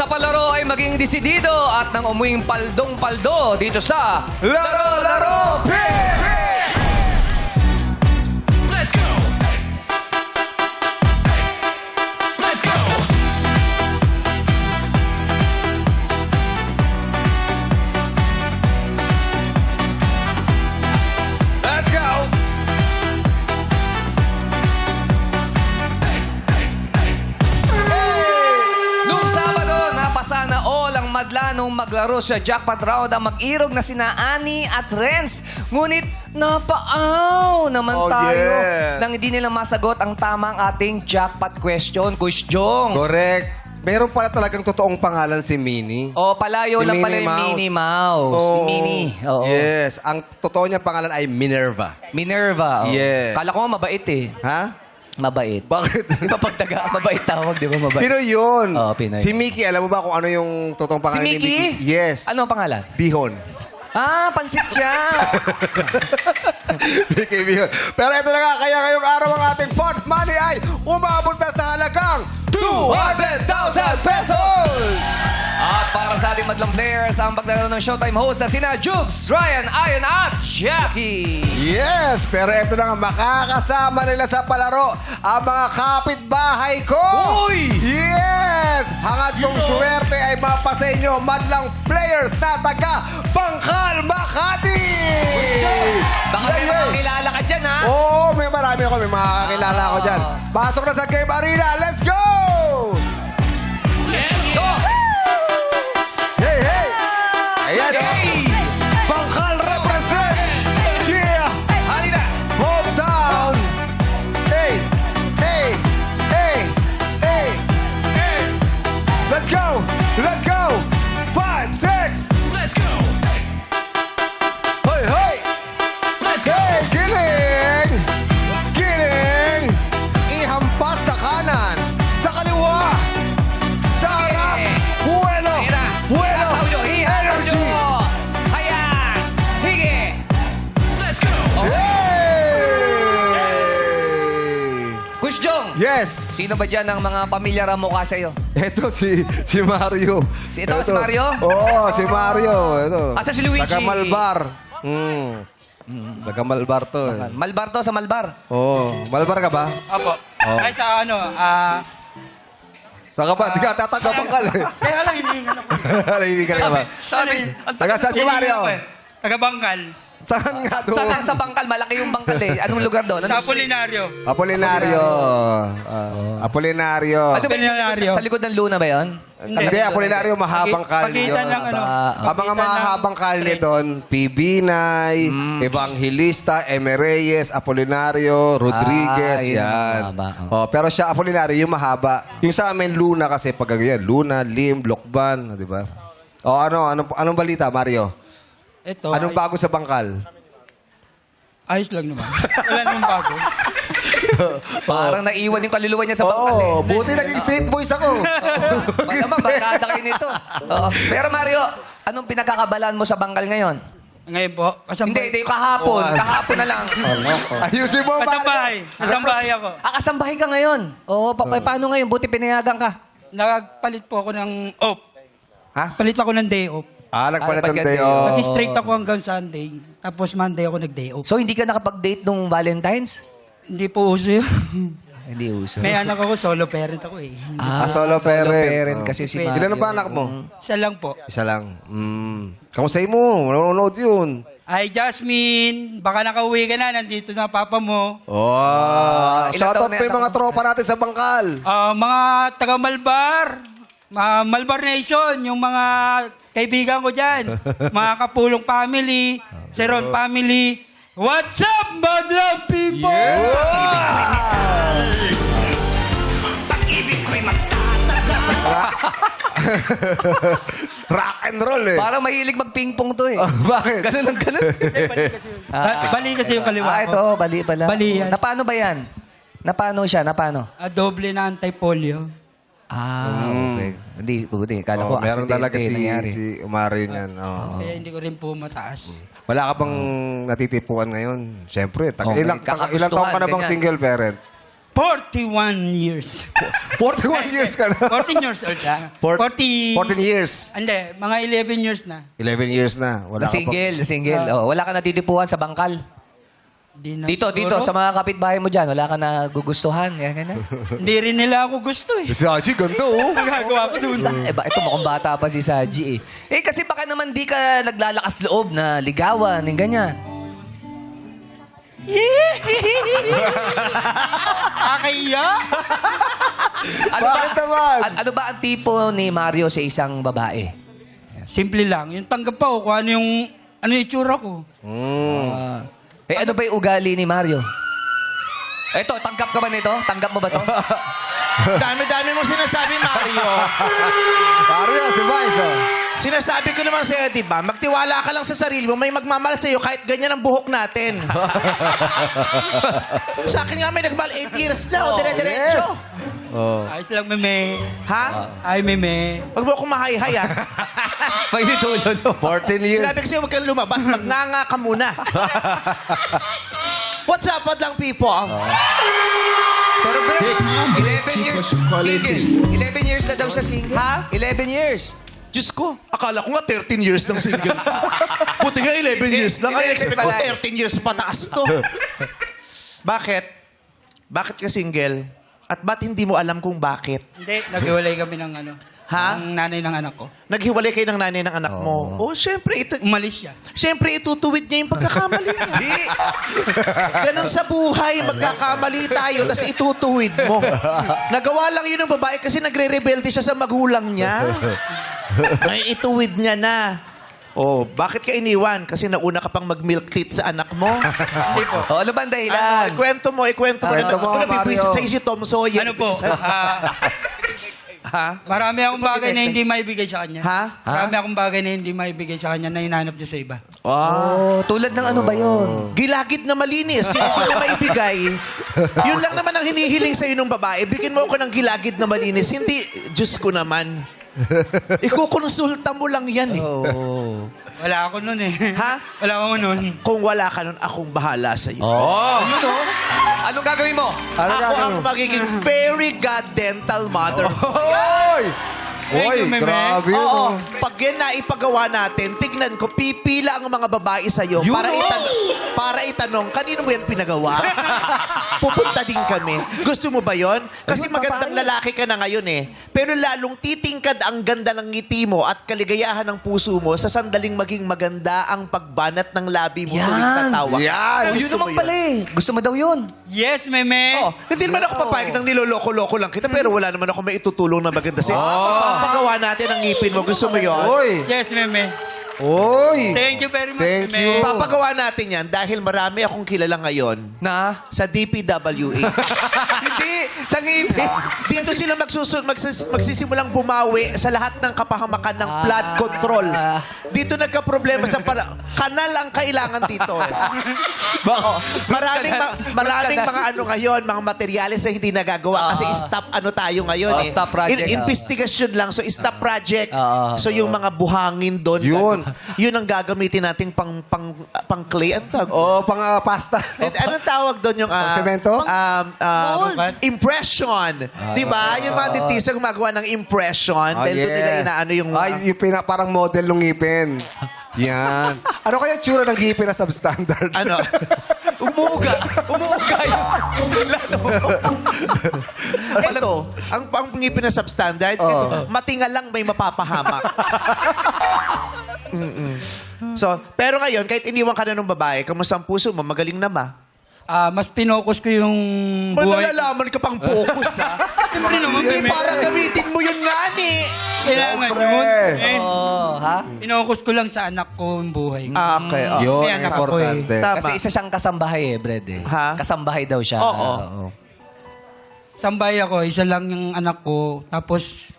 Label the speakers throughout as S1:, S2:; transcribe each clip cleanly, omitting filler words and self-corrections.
S1: sa palaro ay maging desidido at nang umuwing paldong-paldo dito sa
S2: Laro-Laro Pit!
S3: Let's go! Let's go!
S2: Let's go!
S1: Noong Sabado, napasana all ang madla nung maglaro sa jackpot round ang mag-irog na sina Ani at Renz. Ngunit napaaw naman
S2: Oh,
S1: tayo
S2: yes.
S1: nang hindi nila masagot ang tamang ating jackpot question. Kuya Jong.
S2: Correct. Meron pala talagang totoong pangalan si Minnie.
S1: O, palayo
S2: Si
S1: lang pala
S2: Minnie
S1: yung
S2: Mouse.
S1: Minnie Mouse.
S2: Oo.
S1: Minnie. Oo.
S2: Yes. Ang totoo niyang pangalan ay Minerva.
S1: Minerva. Oo.
S2: Yes.
S1: Kala ko mabait eh.
S2: Ha?
S1: Mabait.
S2: Bakit?
S1: Di ba pagtaga, mabait tawag, di ba mabait?
S2: Pinoy yun.
S1: Oo, Pinoy.
S2: Si Mickey, alam mo ba kung ano yung totoong
S1: Si
S2: pangalan ni
S1: Mickey?
S2: Yes.
S1: Ano ang pangalan?
S2: Bihon.
S1: Ah, pansit siya.
S2: Mickey Bihon. Pero ito na nga, kaya ngayong araw ang ating pot money ay umabot na sa halagang 200,000 pesos!
S1: At para sa ating madlang players, ang paglalaro ng Showtime host na sina Jugs, Ryan, Ayon at Jackie.
S2: Yes, pero ito na nga, makakasama nila sa palaro ang mga kapitbahay ko!
S1: Uy!
S2: Yes! Hangad kong swerte ay mapasa inyo madlang players na taga Bangkal, Makati!
S1: Baka may mga kilala ka dyan, ha?
S2: Oo, may marami ako. May mga kakilala ako dyan. Pasok na sa Game Arena. Let's go!
S1: Go!
S2: Hey, hey! Ayan,
S1: Hey!
S2: Bangkal represent! Cheer!
S1: Halina!
S2: Hometown! Hey! Hey! Hey! Hey! Let's go! Let's go! 5, 6!
S3: Let's go!
S2: Hoy, hoy!
S3: Let's go!
S2: Hey! Giling! Giling! Ihampas sa kanan! Sa kaliwa! Sa harap! Bueno!
S1: Ayun na.
S2: Bueno!
S1: Ihataw nyo! Ihataw
S2: Energy!
S1: nyo! Haya! Hige!
S3: Let's go!
S2: Hey!
S1: Kuya Jong,
S2: Yes!
S1: sino ba dyan ang mga pamilyar mo ka sa'yo?
S2: Ito si Mario.
S1: Si Mario?
S2: Oo, si Mario. Ito.
S1: Asa si Luigi?
S2: Taga Malbar. Taga Malbar to.
S1: Malbar to sa Malbar.
S2: Oo. Malbar ka ba?
S4: Opo.
S2: Oh.
S4: Ay, sa ano,
S2: Saan ka ba? Di ka tatagapang Bangkal eh.
S4: kaya lang hinihingan ako.
S2: Hindi ka na ba?
S1: Sabi,
S2: Taga saan si Mario?
S4: Taga Bangkal.
S2: Saan nga doon?
S1: sa Bangkal, malaki yung Bangkal eh. Anong lugar doon?
S4: Sa
S1: Anong
S4: Apolinario.
S2: Apolinario. Apolinario.
S1: Ano ba
S4: Apolinario.
S1: sa likod ng Luna ba yun?
S2: Hindi, Apolinario mahabang kalye.
S4: Pagitan ng ano.
S2: Ang mga mahabang kalye doon, Pibinay, Evangelista, Emereyes, Apolinario, Rodriguez,
S1: yun ang
S2: yan.
S1: mahaba,
S2: Oh, pero siya, Apolinario, yung mahaba. Yung sa amin, Luna kasi, pag ganyan, Luna, Lim, Lokban, di ba? O anong balita, Mario?
S4: Ito.
S2: Anong bago sa Bangkal?
S4: Ayos lang naman. Wala namang bago.
S1: Parang naiwan yung kaluluwa niya sa Bangkal eh.
S2: Oo, buti naging street boys ako.
S1: Baka naman, barkada kayo nito. Oo. Pero Mario, anong pinagkakabalaan mo sa Bangkal ngayon?
S4: Ngayon po,
S1: Hindi, hindi, kahapon. Kahapon na lang.
S2: Ayusin mo,
S4: Kasambahay. Kasambahay ako.
S1: Kasambahay ka ngayon. Oo, paano ngayon? Buti pinayagan ka.
S4: Nagpalit po ako ng off.
S1: Ha?
S4: Palit ako ng day off.
S2: Nagpalit ng
S1: Nagpalit
S2: day
S1: ka,
S2: off.
S4: Nag-straight ako hanggang Sunday. Tapos Monday ako nag-day off.
S1: So, hindi ka nakapag-date nung Valentine's?
S4: Hindi po uso yun.
S1: Hindi uso.
S4: May anak ako, solo parent ako eh.
S2: Solo parent.
S1: kasi si
S4: Pwede.
S1: Mario.
S2: Ilan na ba anak mo?
S4: Isa lang po.
S2: Isa lang. Kamusay mo. Nanonood yun.
S4: Ay, Jasmine, baka nakauwi ka na. Nandito na papa mo.
S2: Oh,
S1: Ilang
S2: shoutout
S1: taon na
S2: pa yung
S1: yan?
S2: mga tropa natin sa Bangkal.
S4: Mga taga Malbar. Malbar Nation, yung mga kaibigan ko dyan. Mga Kapulong family, Seron family. What's up, madlang people?
S3: Pag-ibig ko'y magtatagal.
S2: Rock and roll eh.
S1: Parang mahilig mag-ping-pong to eh.
S2: Bakit?
S1: Ganun ang ganun.
S4: Bali kasi yung kaliwa ko.
S1: ito, bali pala.
S4: Bali yan.
S1: Napano ba yan? Napano siya? Napano?
S4: Doble na anti-polio.
S1: Okay. Hindi. Kala ko
S2: Meron talaga
S1: nangyari.
S2: si Mario niyan. Oh.
S4: Kaya hindi ko rin po mataas.
S2: Wala ka bang natitipuan ngayon? Siyempre.
S1: Okay,
S2: Ilang taon ka na bang
S1: kakagustuhan,
S2: single parent?
S4: 41 years.
S2: 41 years ka na.
S4: 14 years old na.
S2: 14 years.
S4: Hindi, mga 11 years na.
S2: 11 years na. Wala ka pa.
S1: Single. Oh, wala ka natitipuan sa bangkal.
S4: Di na
S1: Dito,
S4: siguro.
S1: sa mga kapitbahay mo dyan, wala ka na gugustuhan. Ganyan.
S4: Hindi rin nila ako gusto eh.
S2: Si Haji, ganda oh.
S4: Nagagawa ko dun.
S1: Ito mukhang bata pa si Saji eh. Kasi baka naman di ka naglalakas loob na ligawan, yung ganyan.
S4: Akaya?
S2: Bakit naman?
S1: Ano ba ang tipo ni Mario sa isang babae?
S4: Simple lang. Yung tanggap pa ko kung ano yung itsura ko.
S1: Ano ba yung ugali ni Mario? Eto, tanggap ka ba nito? Tanggap mo ba to?
S5: Dami-dami mo sinasabi, Mario.
S2: Mario, si Vice oh.
S5: Sinasabi ko naman sa'yo, di ba? Magtiwala ka lang sa sarili mo. May magmamahal sa'yo kahit ganyan ang buhok natin. Sa akin nga may nagmahal 8 years na. O, dire-diretso.
S2: Oh.
S4: Ayos lang, meme.
S5: Ha?
S4: Ay, meme.
S5: Huwag mo akong mahay-hay, ha?
S1: May nitulo.
S2: 14 years.
S5: Sinabi ko sa'yo, huwag kang lumabas. Magnganga ka muna. What's up, lang people?
S1: Pero Brad, 11 years single. 11 years na daw siya single.
S5: Ha?
S1: 11 years.
S5: Diyos ko, akala ko nga 13 years ng single. Puti nga 11 years lang. Ay, expect ko 13 years pataas to. Bakit? Bakit ka single? At ba't hindi mo alam kung bakit?
S4: Hindi, naghiwalay kami ng
S5: Ha?
S4: ng nanay ng anak ko.
S5: Naghiwalay kayo ng nanay ng anak mo. Oh, syempre,
S4: Umalis siya.
S5: syempre itutuwid niya yung pagkakamali niya. Ganon sa buhay, magkakamali tayo, tapos itutuwid mo. Nagawa lang yun ng babae kasi nagre-rebelde siya sa magulang niya. Ay, ituwid niya na. Oh, bakit ka iniwan? Kasi nauna ka pang mag-milk tit sa anak mo.
S4: Hindi po.
S1: Ano ba ang dahilan?
S5: Ikwento mo.
S2: Kwento mo,
S5: Ano, bibwisit
S2: Mario.
S5: sa'yo si Tom Sawyer.
S4: Ano po?
S5: Ha?
S4: Marami akong bagay na hindi maibigay sa kanya.
S5: Ha?
S4: Marami akong bagay na hindi maibigay sa kanya na hinanap niya sa iba.
S1: Oh, tulad ng ano ba yun?
S5: Gilagid na malinis. Yung hindi na maibigay. Yun lang naman ang hinihiling sa'yo ng babae. Bigyan mo ako ng gilagid na malinis. Hindi, Diyos ko naman. Ikukonsulta mo lang yan eh.
S1: Oh.
S4: Wala ako nun eh.
S5: Ha?
S4: Wala ako nun.
S5: Kung wala ka nun, akong bahala sa'yo.
S1: Ano to? Anong gagawin mo?
S2: Ano
S5: Ako
S2: gagawin
S5: ang
S2: mo?
S5: magiging very god dental mother.
S2: Oy!
S4: Thank you,
S2: Oy,
S4: Meme.
S2: grabe yun.
S5: Oo,
S2: oh.
S5: pag yan na ipagawa natin, tignan ko, pipila ang mga babae sa'yo
S2: Yun,
S5: para itanong, kanino mo yan pinagawa? Pupunta din kami. Gusto mo ba yon? Kasi magandang lalaki ka na ngayon eh. Pero lalong titingkad ang ganda ng ngiti mo at kaligayahan ng puso mo sa sandaling maging maganda ang pagbanat ng labi mo
S1: Yan.
S5: tuwing tatawa.
S2: Yan.
S1: Yun
S5: Gusto
S1: naman
S5: mo
S1: pala eh. Gusto mo daw yun.
S4: Yes, meme.
S5: Oh, hindi naman ako papayag ng niloloko-loko lang kita, pero wala naman ako may itutulong na maganda sa'yo. Papagawa natin ang ngipin mo. Gusto mo yon?
S2: Oy!
S4: Yes, meme.
S2: Oy!
S4: Thank you very much,
S2: Thank
S4: meme.
S2: you.
S5: Papagawa natin yan dahil marami akong kilala ngayon
S1: Na?
S5: sa DPWH.
S1: Hindi. Sa ngipin.
S5: Dito sila magsisimulang bumawi sa lahat ng kapahamakan ng flood control. Dito nagka-problema sa kanal ang kailangan dito. Eh. Maraming mga ano ngayon, mga materyales na hindi nagagawa kasi stop ano tayo ngayon eh.
S1: Stop project.
S5: Investigation lang. So stop project. So yung mga buhangin doon.
S2: Yun.
S5: Yun ang gagamitin nating pang clay. Ano tawag?
S2: Oh, pang pasta.
S5: Anong tawag doon yung...
S2: Semento?
S5: Impression. Di ba? Yung mga dentista gumagawa ng impression. Dahil doon nila inaano yung...
S2: Ay, yung parang model ng ngipin. Yan. Ano kaya tsura ng ngipin na substandard?
S5: ano?
S1: Umuuga. Umuuga yun.
S5: Ito, ang ngipin na substandard, matinga lang may mapapahamak. So, pero ngayon, kahit iniwan ka na ng babae, kamusta ang puso mo? Magaling na ba?
S4: Mas pinokus ko yung buhay.
S5: Malalaman ka pang focus, ha?
S4: Siyempre naman,
S5: Eh,
S4: meme.
S5: para gamitin mo yun nga, ni.
S4: Kailangan
S2: Siyempre.
S4: yun. Eh,
S1: Oh, ha?
S4: pinokus ko lang sa anak ko yung buhay.
S5: Okay. Oh.
S2: Yun,
S4: May anak ako
S2: importante.
S5: Tama.
S1: Kasi isa siyang kasambahay eh, Brad eh.
S5: Ha?
S1: Kasambahay daw siya.
S5: Oo.
S4: Sambay ako, isa lang yung anak ko. Tapos,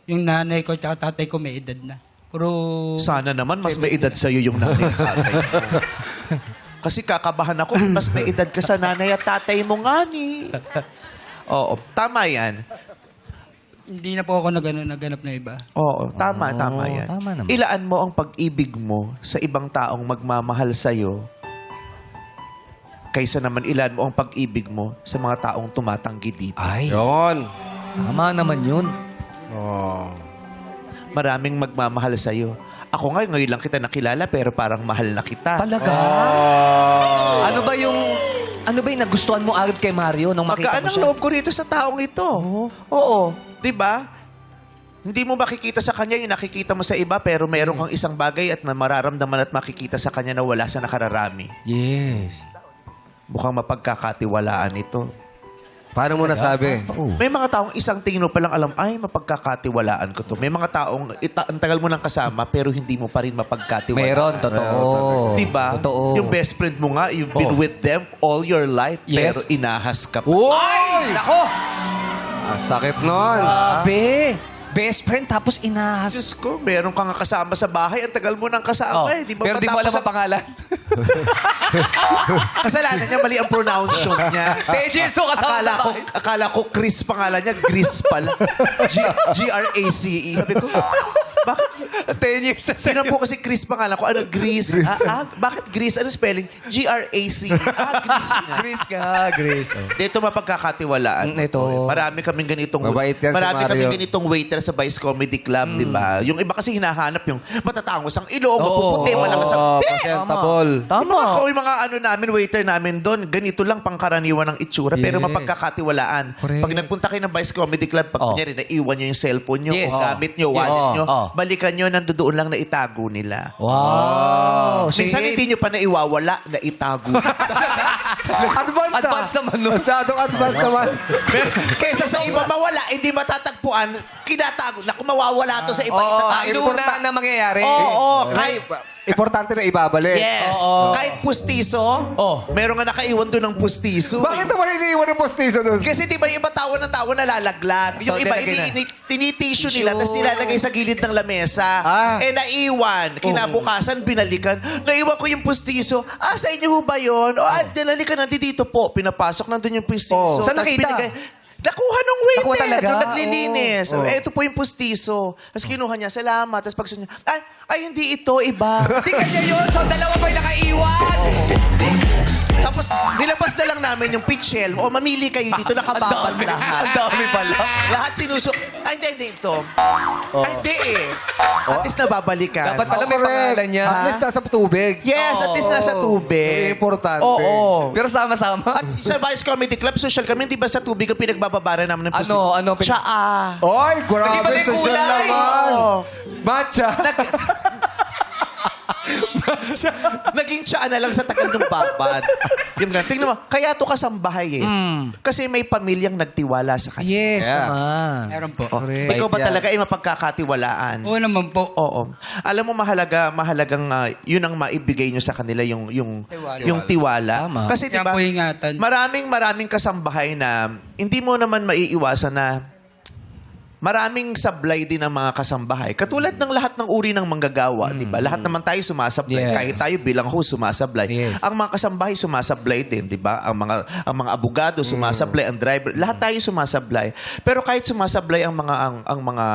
S4: yung nanay ko at tatay ko may edad na. Puro...
S5: Sana naman mas may edad sa'yo yung nanay at tatay mo. Kasi kakabahan ako, mas may edad ka sa nanay at tatay mo nga ni. Oo, tama yan.
S4: Hindi na po ako naganap na iba.
S5: Oo, tama yan.
S1: tama naman.
S5: Ilaan mo ang pag-ibig mo sa ibang taong magmamahal sa'yo kaysa naman ilan mo ang pag-ibig mo sa mga taong tumatanggi dito.
S1: Ay,
S2: Yun.
S1: tama naman yun.
S2: Oh.
S5: Maraming magmamahal sa'yo. Ako nga, ngayon lang kita nakilala pero parang mahal na kita.
S1: Talaga? Ano ba yung nagustuhan mo agad kay Mario nung makita
S5: Magkaan
S1: mo
S5: ang
S1: siya?
S5: loob ko rito sa taong ito. Oo. Di ba? Hindi mo makikita sa kanya yung nakikita mo sa iba pero meron kang isang bagay at mararamdaman at makikita sa kanya na wala sa nakararami.
S1: Yes.
S5: Mukhang mapagkakatiwalaan ito.
S2: Paano mo nasabi?
S5: May mga taong isang tingin mo palang alam, ay, mapagkakatiwalaan ko to. May mga taong ang tagal mo nang kasama pero hindi mo pa rin mapagkatiwalaan.
S1: Meron, totoo.
S5: Diba?
S1: Totoo.
S5: Yung best friend mo nga, you've been with them all your life pero
S1: Yes.
S5: inahas ka pa.
S2: Uy!
S1: Nako!
S2: Ang sakit nun.
S1: Abe! Best friend tapos inahas.
S5: Diyos ko, meron kang kasama sa bahay. Ang tagal mo nang kasama eh. Di ba
S1: Pero di mo alam
S5: matapos
S1: ang pangalan.
S5: Kasalanan niya, mali ang pronunciation niya.
S1: Pages, so kasama sa bahay.
S5: Akala ko Chris pangalan niya. Gris pala. G-R-A-C-E. Sabi ko, bakit?
S1: 10 years na
S5: Sino po kasi Chris pangalan ko? Ano, Gris? Bakit Gris? Ano spelling? G-R-A-C. Gris nga.
S1: Grace ka, Grace. Oh.
S5: Dito mapagkakatiwalaan.
S1: Ito.
S5: Marami kaming ganitong
S2: Mabait yan si
S5: marami
S2: Mario.
S5: kaming ganitong waiter sa Vice Comedy Club, di ba? Yung iba kasi hinahanap yung matatangos ang ilong, mapuputi, malakas ang...
S2: Presentable.
S5: Yung mga ano namin, waiter namin doon, ganito lang pangkaraniwan ng itsura, pero
S1: Yes.
S5: mapagkakatiwalaan.
S1: Correct.
S5: Pag nagpunta kayo ng Vice Comedy Club, pag kunyari, naiwan nyo yung cellphone nyo,
S1: Yes.
S5: o gamit nyo, watches
S1: Yes.
S5: nyo,
S1: Oh.
S5: balikan nyo, nandoon lang na itago nila.
S1: Wow.
S5: Minsan hindi nyo pa naiwawala na itago.
S1: Advance naman nun.
S2: Masyadong advance naman.
S5: Kesa sa iba mawala, hindi matatagpuan, kinatago. Naku, mawawala to sa iba.
S2: Oo,
S5: itatago.
S1: Ano na mangyayari?
S5: Oo,
S2: Ay,
S5: kahit...
S2: importante na ibabalik.
S5: Yes.
S1: Oo.
S5: Kahit pustiso, meron nga nakaiwan doon ng pustiso.
S2: Bakit naman iniiwan yung postiso doon?
S5: Kasi di ba yung iba tawa ng tawa nalalaglag. Yung
S1: So,
S5: iba,
S1: tinagay na.
S5: tinitissue nila, tapos nilalagay sa gilid ng lamesa. Eh, naiwan. Kinabukasan, binalikan. Naiwan ko yung pustiso. Sa inyo ho ba yun? Dinalikan nandito po. Pinapasok nandun yung pustiso.
S1: Saan
S5: Tas
S1: nakita?
S5: Nakuha nung waiter.
S1: Nakuha talaga?
S5: Nung naglilinis. Ito po yung pustiso. Tapos kinuha niya, salamat. Tapos pag niya, ay, hindi ito, iba.
S1: Hindi kanya yun. So, dalawa pa yung nakaiwan.
S5: Tapos, nilabas na lang namin yung pitchel. O, mamili kayo dito, nakababad lahat.
S1: Ang dami pala.
S5: Lahat sinusok. Ay, hindi ito. Ay, hindi eh. At least nababalikan.
S1: Dapat pala may pangalan niya.
S2: At least nasa tubig.
S5: Yes, at least nasa tubig.
S2: Importante.
S5: Oo.
S1: Pero sama-sama.
S5: At sa Vice Comedy Club, social kami, di ba sa tubig ang pinagbababaran namin ng pusi?
S1: Ano?
S5: Tsaa.
S2: Oy,
S1: Hindi ba
S2: grabe,
S1: may
S2: social
S1: kulay?
S2: naman.
S5: Oo.
S2: Matcha.
S5: Naging tsaa na lang sa tagal ng babad. Yung ganun. Tingnan mo, kaya to kasambahay eh. Kasi may pamilyang nagtiwala sa kanya.
S1: Yes,
S2: Yeah.
S1: naman.
S4: Meron po.
S5: Ikaw ba
S2: yan.
S5: talaga ay mapagkakatiwalaan?
S4: Oo naman po.
S5: Oo. Alam mo mahalagang yun ang maibigay nyo sa kanila yung
S4: Tiwala.
S5: yung tiwala.
S1: Tama.
S5: Kasi 'di
S4: Yan
S5: ba?
S4: po ingatan.
S5: Maraming kasambahay na hindi mo naman maiiwasan na maraming sablay din ang mga kasambahay. Katulad ng lahat ng uri ng manggagawa, 'di ba? Lahat naman tayo sumasablay.
S1: Yes.
S5: Kahit tayo bilang host sumasablay.
S1: Yes.
S5: Ang mga kasambahay sumasablay din, 'di ba? Ang mga abogado sumasablay, ang driver, lahat tayo sumasablay. Pero kahit sumasablay ang mga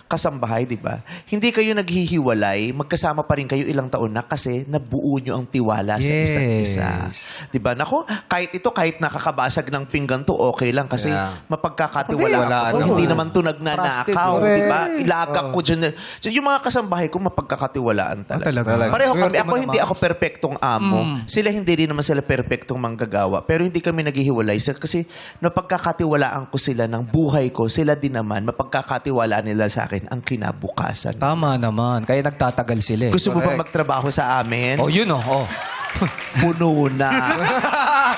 S5: kasambahay, 'di ba? Hindi kayo naghihiwalay, magkasama pa rin kayo ilang taon na kasi nabuo nyo ang tiwala sa isa't isa.
S1: Yes.
S5: 'Di ba? Nako, kahit nakakabasag ng pinggan to, okay lang kasi
S2: Yeah.
S5: mapagkakatiwala
S2: Wala
S5: ako.
S2: naman.
S5: Hindi naman to nagnanakaw,
S2: Correct.
S5: 'di ba? Ilagak ko diyan. So, yung mga kasambahay ko mapagkakatiwalaan talaga.
S1: talaga.
S5: Pareho kami.
S1: Swerte
S5: Ako
S1: mo
S5: hindi
S1: naman.
S5: ako perpektong amo. Sila hindi rin naman sila perpektong manggagawa. Pero hindi kami naghihiwalay kasi napagkakatiwalaan ko sila ng buhay ko. Sila din naman mapagkakatiwalaan nila sa akin ang kinabukasan.
S1: Tama naman. Kaya nagtatagal sila eh.
S5: Gusto mo ba
S2: Correct.
S5: magtrabaho sa amin?
S1: Oh, yun oh.
S5: Puno na.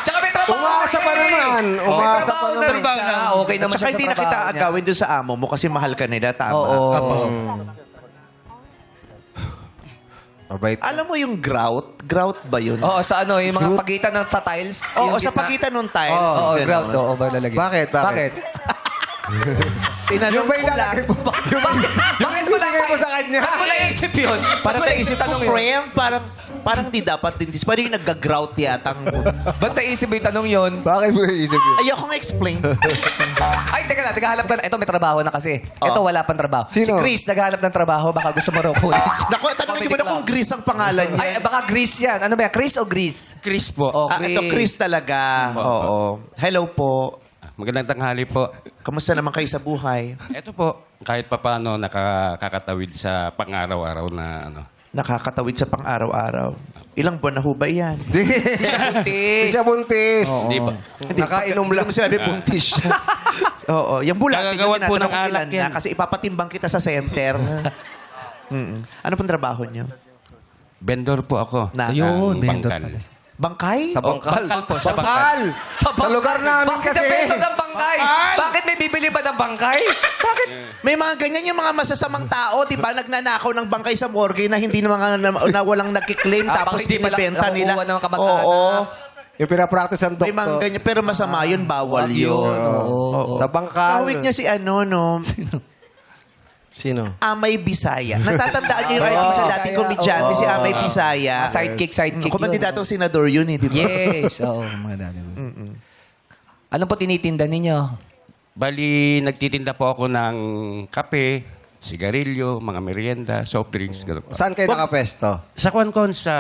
S1: Tsaka may trabaho
S2: Umasa pa naman. Umasa pa
S1: Trabaho na
S2: naman.
S1: rin siya. Okay naman
S5: Tsaka
S1: siya
S5: hindi
S1: sa
S5: na kita
S1: trabaho niya.
S5: agawin doon sa amo mo kasi mahal ka nila. Tama.
S1: Oo.
S4: Apo.
S2: Mabait.
S5: Alam mo yung grout? Grout ba yun?
S1: Oo, sa ano, yung mga pagitan ng sa tiles.
S5: Oo,
S1: yung
S5: sa
S1: gitna.
S5: pagitan ng tiles.
S1: Oo,
S5: yung ganun.
S1: ground. Oo, ba lalagay?
S2: Bakit? Bakit?
S5: Tinanong
S2: Yung ba
S5: ko lang.
S2: ilalagay mo?
S1: Bakit mo lang
S2: Ibigay mo sa kanya.
S1: Bakit mo naisip yun? yun?
S5: Parang
S1: Ba't
S5: naisip ko,
S1: tanong yun?
S5: prank, parang di dapat din. Parang yung nag-grout yata.
S1: Ba't naisip mo yung tanong yun?
S2: Bakit mo naisip yun?
S5: Ayokong explain.
S1: Ay, teka lang, naghahanap ka na. Ito, may trabaho na kasi. Ito, wala pang trabaho. Si
S2: Sino?
S1: Chris, naghahanap ng trabaho. Baka gusto mo raw college.
S5: Naku, tanongin mo na kung Gris ang pangalan niya.
S1: Ay, baka Chris yan. Ano ba yan? Chris o Chris?
S4: Chris po.
S1: Oh,
S5: Ito Chris talaga. Oo. Hello po.
S6: Magandang tanghali po.
S5: Kamusta naman kayo sa buhay?
S6: Ito po, kahit papano nakakatawid sa pang-araw-araw na ano.
S5: Nakakatawid sa pang-araw-araw. Ilang buwan na ho ba yan?
S2: Hindi siya buntis.
S6: Di ba?
S2: Nakainom lang.
S5: Hindi mo sinabi buntis siya. Oo. Yung bulate
S6: Gagawan po ng
S5: kung
S6: alak
S5: ilan na
S6: yan.
S5: kasi ipapatimbang kita sa center. Ano pong trabaho niyo?
S6: Vendor po ako.
S5: Na-
S1: Ayun,
S6: ng
S1: vendor
S6: bangkal.
S1: pala.
S5: Bangkay?
S2: Sa bangkal.
S6: bangkal po, sa
S2: Bangkal! Sa lugar namin
S1: Bakit
S2: kasi.
S1: sa beto ng bangkay? Bakit may bibili ba ng bangkay? Bakit?
S5: May mga ganyan yung mga masasamang tao, di ba? Nagnanakaw ng bangkay sa morgue na hindi na walang nagkiklaim tapos
S1: bakit di pala
S5: binibenta nila.
S1: nakukuha ng kamag-anak?
S5: Oo.
S2: Yung pinapractice ng
S5: May mga
S2: doktor.
S5: ganyan. Pero masama yun, bawal yun. Oo.
S2: Sa bangkal.
S5: Kahawig niya si ano, no?
S2: Sino?
S5: Amay Bisaya. Natatandaan niyo yung artista dating komedyante, si Amay Bisaya.
S1: Sidekick yun.
S5: Kumandidatong senador yun eh, di ba?
S1: Yes, oo. Mga dati. Ano po tinitinda ninyo?
S6: Bali, nagtitinda po ako ng kape, sigarilyo, mga merienda, soft drinks, gano'n po.
S2: Saan kayo nakapesto?
S6: Sa Kwancon, sa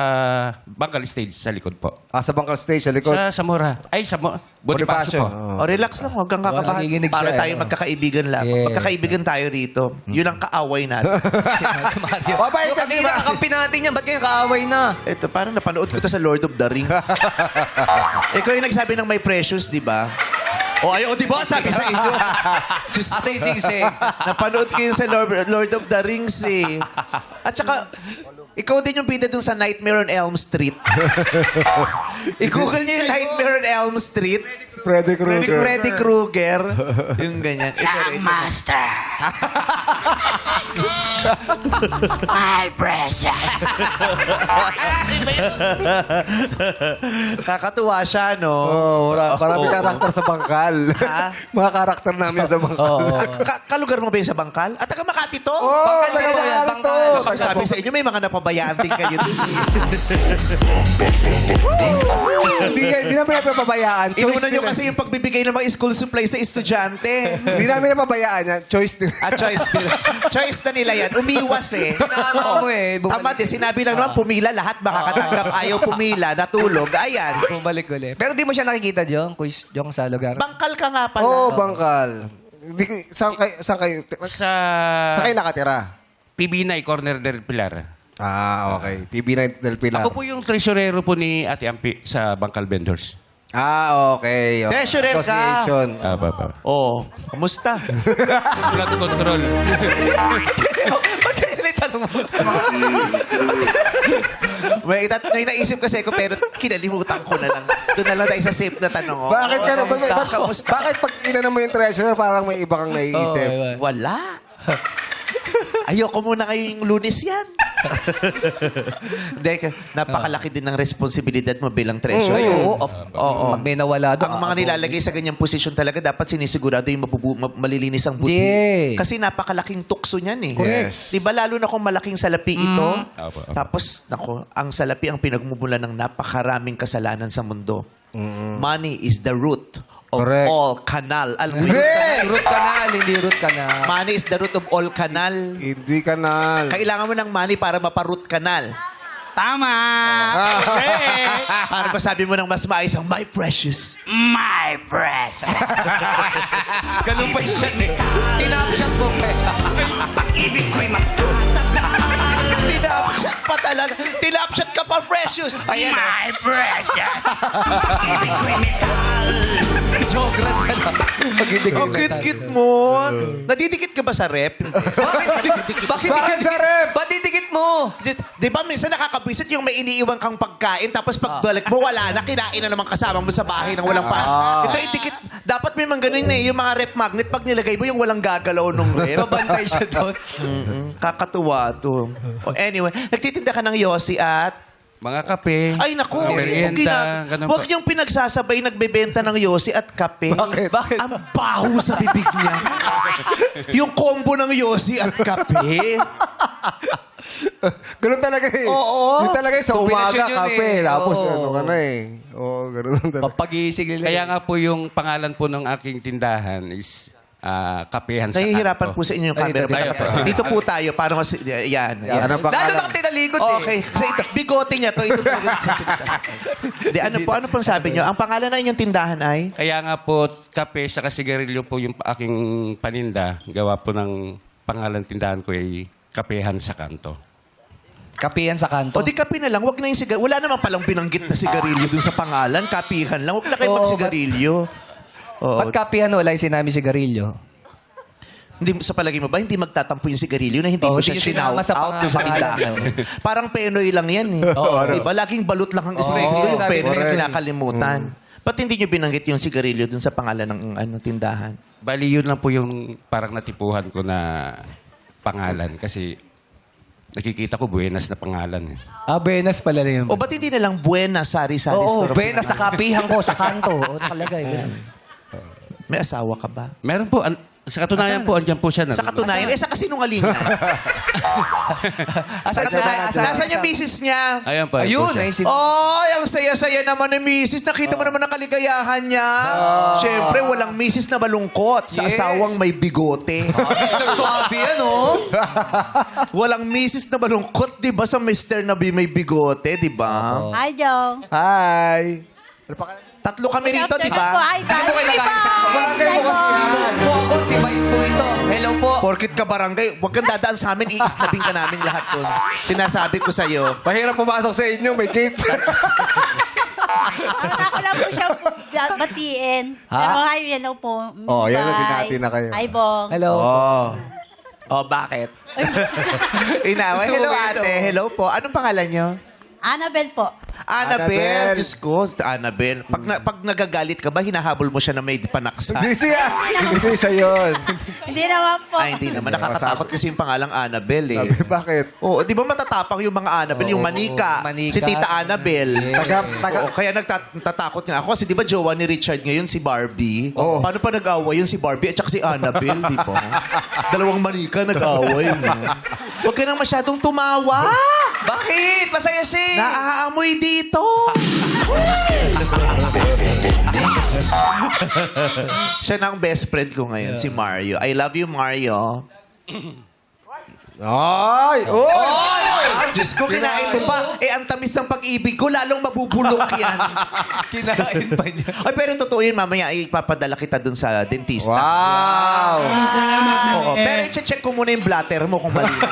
S6: Bangkal Stage, sa likod po.
S2: Sa bangkal stage, sa likod.
S6: Sa Zamora. Ay, sa Bonifacio po.
S2: Oh.
S5: O, relax lang, huwag kang kakabahan.
S1: nakikinig
S5: Para
S1: siya,
S5: tayo
S1: eh.
S5: magkakaibigan lang.
S1: Yes.
S5: Magkakaibigan tayo rito. Yun ang kaaway natin.
S1: Si Mario.
S2: Mabait
S1: Yung
S2: kasi
S1: kanina,
S2: ba?
S1: kakampi natin yan. Ba't kayo kaaway na?
S5: Ito, parang napanood ko ito sa Lord of the Rings. Ikaw yung nagsabi ng My Precious, di ba? O, di ba? Sabi sa inyo. Just,
S1: Sing-sing.
S5: napanood ko yun sa Lord of the Rings, eh. At saka, ikaw din yung bida dun sa Nightmare on Elm Street. I-google niyo yung Nightmare on Elm Street.
S2: Freddy Krueger.
S5: Freddy Krueger. Yung ganyan.
S7: Master. My precious.
S5: Kakatuwa siya, no?
S2: Marami karakter sa bangkal. Mga karakter namin sa bangkal.
S5: Kalugar mo ba yun sa Bangkal? At taga Makati to?
S1: Bangkal
S2: taga
S1: sa'yo yan,
S2: Bangkal
S1: Bangkal.
S2: to.
S5: So, sabi sa inyo, may mga napabayaan din kayo dun.
S2: Hindi namin napapabayaan.
S5: Inuna nyo
S2: nila.
S5: kasi yung pagbibigay ng mga school supplies sa estudyante.
S2: Hindi namin napabayaan yan. Choice nila.
S5: Choice nila. Choice na nila yan. Umiwas eh.
S1: Tama mo eh.
S5: Tama din. Sinabi lang naman, pumila lahat makakatanggap. Ayaw pumila, natulog. Ayan.
S1: Bumalik ulit. Pero di mo siya nakikita, Jong? Jong sa lugar.
S5: Bangkal ka nga pala.
S2: Oo, bangkal. Saan kayo nakatira?
S6: PB9, Corner del Pilar.
S2: Okay. PB9 del Pilar.
S6: Ako po yung treasurero po ni Ate Ampi sa Bangkal Vendors.
S2: Okay.
S5: Treasurer ka.
S2: Association.
S5: Oh, kamusta?
S6: Blood control.
S1: Tanong mo.
S5: May naisip kasi ko pero kinalimutan ko na lang. Doon na lang tayo sa safe na tanong. Oh.
S2: Bakit ka
S5: Kamusta?
S2: bakit pag inano mo yung treasurer, parang may iba kang naiisip?
S5: Wala. Ayoko muna ngayong Lunes yan. Hindi, napakalaki din ng responsibilidad mo bilang treasurer. Oo.
S1: Pag may nawala doon.
S5: Ang mga nilalagay sa ganyang posisyon talaga, dapat sinisigurado yung malilinis ang buti.
S1: Yeah.
S5: Kasi napakalaking tukso niyan eh.
S2: Correct.
S5: Di ba lalo na kung malaking salapi ito?
S6: Opo.
S5: Tapos, ang salapi ang pinagmumulan ng napakaraming kasalanan sa mundo. Money is the root of
S2: Correct.
S5: all canal. Alam mo yun?
S2: Hey!
S1: Root canal, hindi root canal.
S5: Money is the root of all canal.
S2: Hindi ka na.
S5: Kailangan mo ng money para maparoot canal.
S4: Tama. Correct.
S5: Para masabi mo ng mas maayos ang my precious.
S7: My precious.
S1: Ganun pa yung shot eh. Tinapshot mo pa.
S7: Pag-ibig ko'y matatagal.
S5: Tinapshot pa talaga. Tinapshot ka pa, precious.
S1: Ayan eh.
S7: My precious. Pag-ibig ko'y metal.
S1: Joke lang ka lang. Pag hindi ko
S5: Ang cute-cute mo. Nadidikit ka ba sa rep?
S1: Bakit sa rep? Ba't didikit mo?
S5: Di ba minsan nakakabwisit yung may iniiwan kang pagkain tapos pagbalik mo, wala na, kinain na naman kasama mo sa bahay nang walang Ito idikit. Dapat may mga ganun eh. Yung mga rep magnet, pag nilagay mo yung walang gagalaw nung rep.
S1: So, bantay siya doon.
S5: Kakatuwa to. Anyway, nagtitinda ka ng Yossi at...
S6: Mga kape.
S5: Ay, naku.
S6: mga merienda, ganun po.
S5: Huwag niyong pinagsasabay nagbebenta ng Yossi at kape.
S1: Bakit?
S5: Ang baho sa bibig niya. Yung combo ng Yossi at kape.
S2: Ganun talaga eh.
S5: Oo.
S2: Yung talaga eh, sa umaga,
S1: Kombinasyon yun
S2: kape.
S1: eh.
S2: Tapos
S1: Oo.
S2: ano ka na eh. Oo, ganun talaga.
S1: Papagising nila.
S6: Kaya nga po yung pangalan po ng aking tindahan is Kapehan sa
S5: Nahihirapan
S6: Kanto.
S5: po sa inyo yung camera.
S1: Dito,
S6: dito.
S5: Dito po tayo. Para mas... Yan.
S2: Ano
S1: Lalo
S2: pangalan?
S1: lang tinalikod eh.
S5: Okay. Kasi ito, bigote niya to. Ito talaga nagsasalita. Di, ano pong sabi niyo? Ang pangalan na inyong tindahan ay?
S6: Kaya nga po, kape sa sigarilyo po yung aking paninda. Gawa po ng pangalan tindahan ko ay Kapehan sa Kanto.
S1: Kapihan sa kanto.
S5: O di kape na lang. Wag na yung sigarilyo. Wala naman palang binanggit na sigarilyo dun sa pangalan. Kapihan lang. Wag na kayo
S1: Oo,
S5: magsigarilyo. Oo.
S1: Ba't kapihan wala yung sinabi sigarilyo?
S5: Hindi, sa palagi mo ba, hindi magtatampo yung sigarilyo na hindi
S1: Oo,
S5: mo siya
S1: hindi sinama sa
S5: out dun sa
S1: pangalan.
S5: tindahan. Parang penoy lang yan eh. Diba? Laging balot lang ang sigarilyo. Yung
S1: sabi
S5: penoy
S1: ko
S5: na
S1: rin.
S5: kinakalimutan. Ba't hindi nyo binanggit yung sigarilyo dun sa pangalan ng tindahan?
S6: Bali, yun lang po yung parang natipuhan ko na pangalan. Kasi nakikita ko buenas na pangalan eh.
S1: Benas pala yun.
S5: O ba't hindi na lang Buena Sari-Sari
S1: Oo,
S5: Store?
S1: Benas sa kapihan ko sa kanto. O, nakalagay. ganun.
S5: May asawa ka ba?
S6: Meron po, sa katunayan po, andyan po siya.
S5: Sa katunayan, sa kasinungalingan. Nasaan yung misis niya?
S6: Ayan pa.
S1: Ayun,
S6: po siya.
S1: ay si...
S5: Oh, ang saya-saya naman ni misis. Nakita mo naman ang kaligayahan niya. Siyempre, walang misis na malungkot sa
S1: Yes.
S5: asawang may bigote.
S1: Sabi yan, oh.
S5: Walang misis na malungkot, di ba, sa mister na may bigote, di ba?
S8: Hi, Jong.
S2: Hi. Ano pangalan?
S5: Tatlo kami rito, di ba?
S8: Hi, guys.
S2: Barangay mo kasi yan.
S1: Po ako, si Vice po ito. Hello po.
S5: Porkit ka barangay, huwag kang dadaan sa amin, iisnabing ka namin lahat dun. Sinasabi ko sa'yo.
S2: Mahirap pumasok sa inyo, may gate.
S8: Ako lang po siya batiin. Pero hi, hello po.
S2: Oh, yan na,
S8: Guys.
S2: binati na kayo.
S8: Hi, Bong.
S1: Hello.
S5: Oh, bakit? Inaway. Hello, ate. Hello po. Anong pangalan nyo?
S8: Annabel po.
S5: Annabelle.
S2: Annabelle.
S5: Diyos ko, Annabelle. Pag nagagalit ka ba, hinahabol mo siya na may panaksa?
S2: Busy ah. Busy siya yun.
S8: Hindi naman po.
S5: Ay, hindi naman. Nakakatakot kasi yung pangalang Annabelle eh.
S2: Sabi, bakit?
S5: Oo, di ba matatapang yung mga Annabelle? Yung Manika,
S1: Manika.
S5: si Tita Annabelle.
S2: Taga-
S5: Oo, kaya nagtatakot nga ako. Kasi di ba jowa ni Richard ngayon si Barbie?
S2: Oo.
S5: Paano pa nag-away yun si Barbie at saka si Annabelle, di ba? Dalawang Manika nag-away. No? Huwag ka nang masyadong tumawa.
S1: Bakit? Masaya siya.
S5: Naaamoy dito. Siya na ang best friend ko ngayon, si Mario. I love you, Mario.
S2: Ay! Oy!
S5: Diyos ko, kinain mo pa. Eh, ang tamis ng pag-ibig ko, lalong mabubulok yan.
S1: Kinain pa niya.
S5: Ay, pero totoo yun, mamaya ipapadala kita dun sa dentista.
S2: Wow!
S5: Oo, pero i-check ko muna yung blatter mo kung malinis.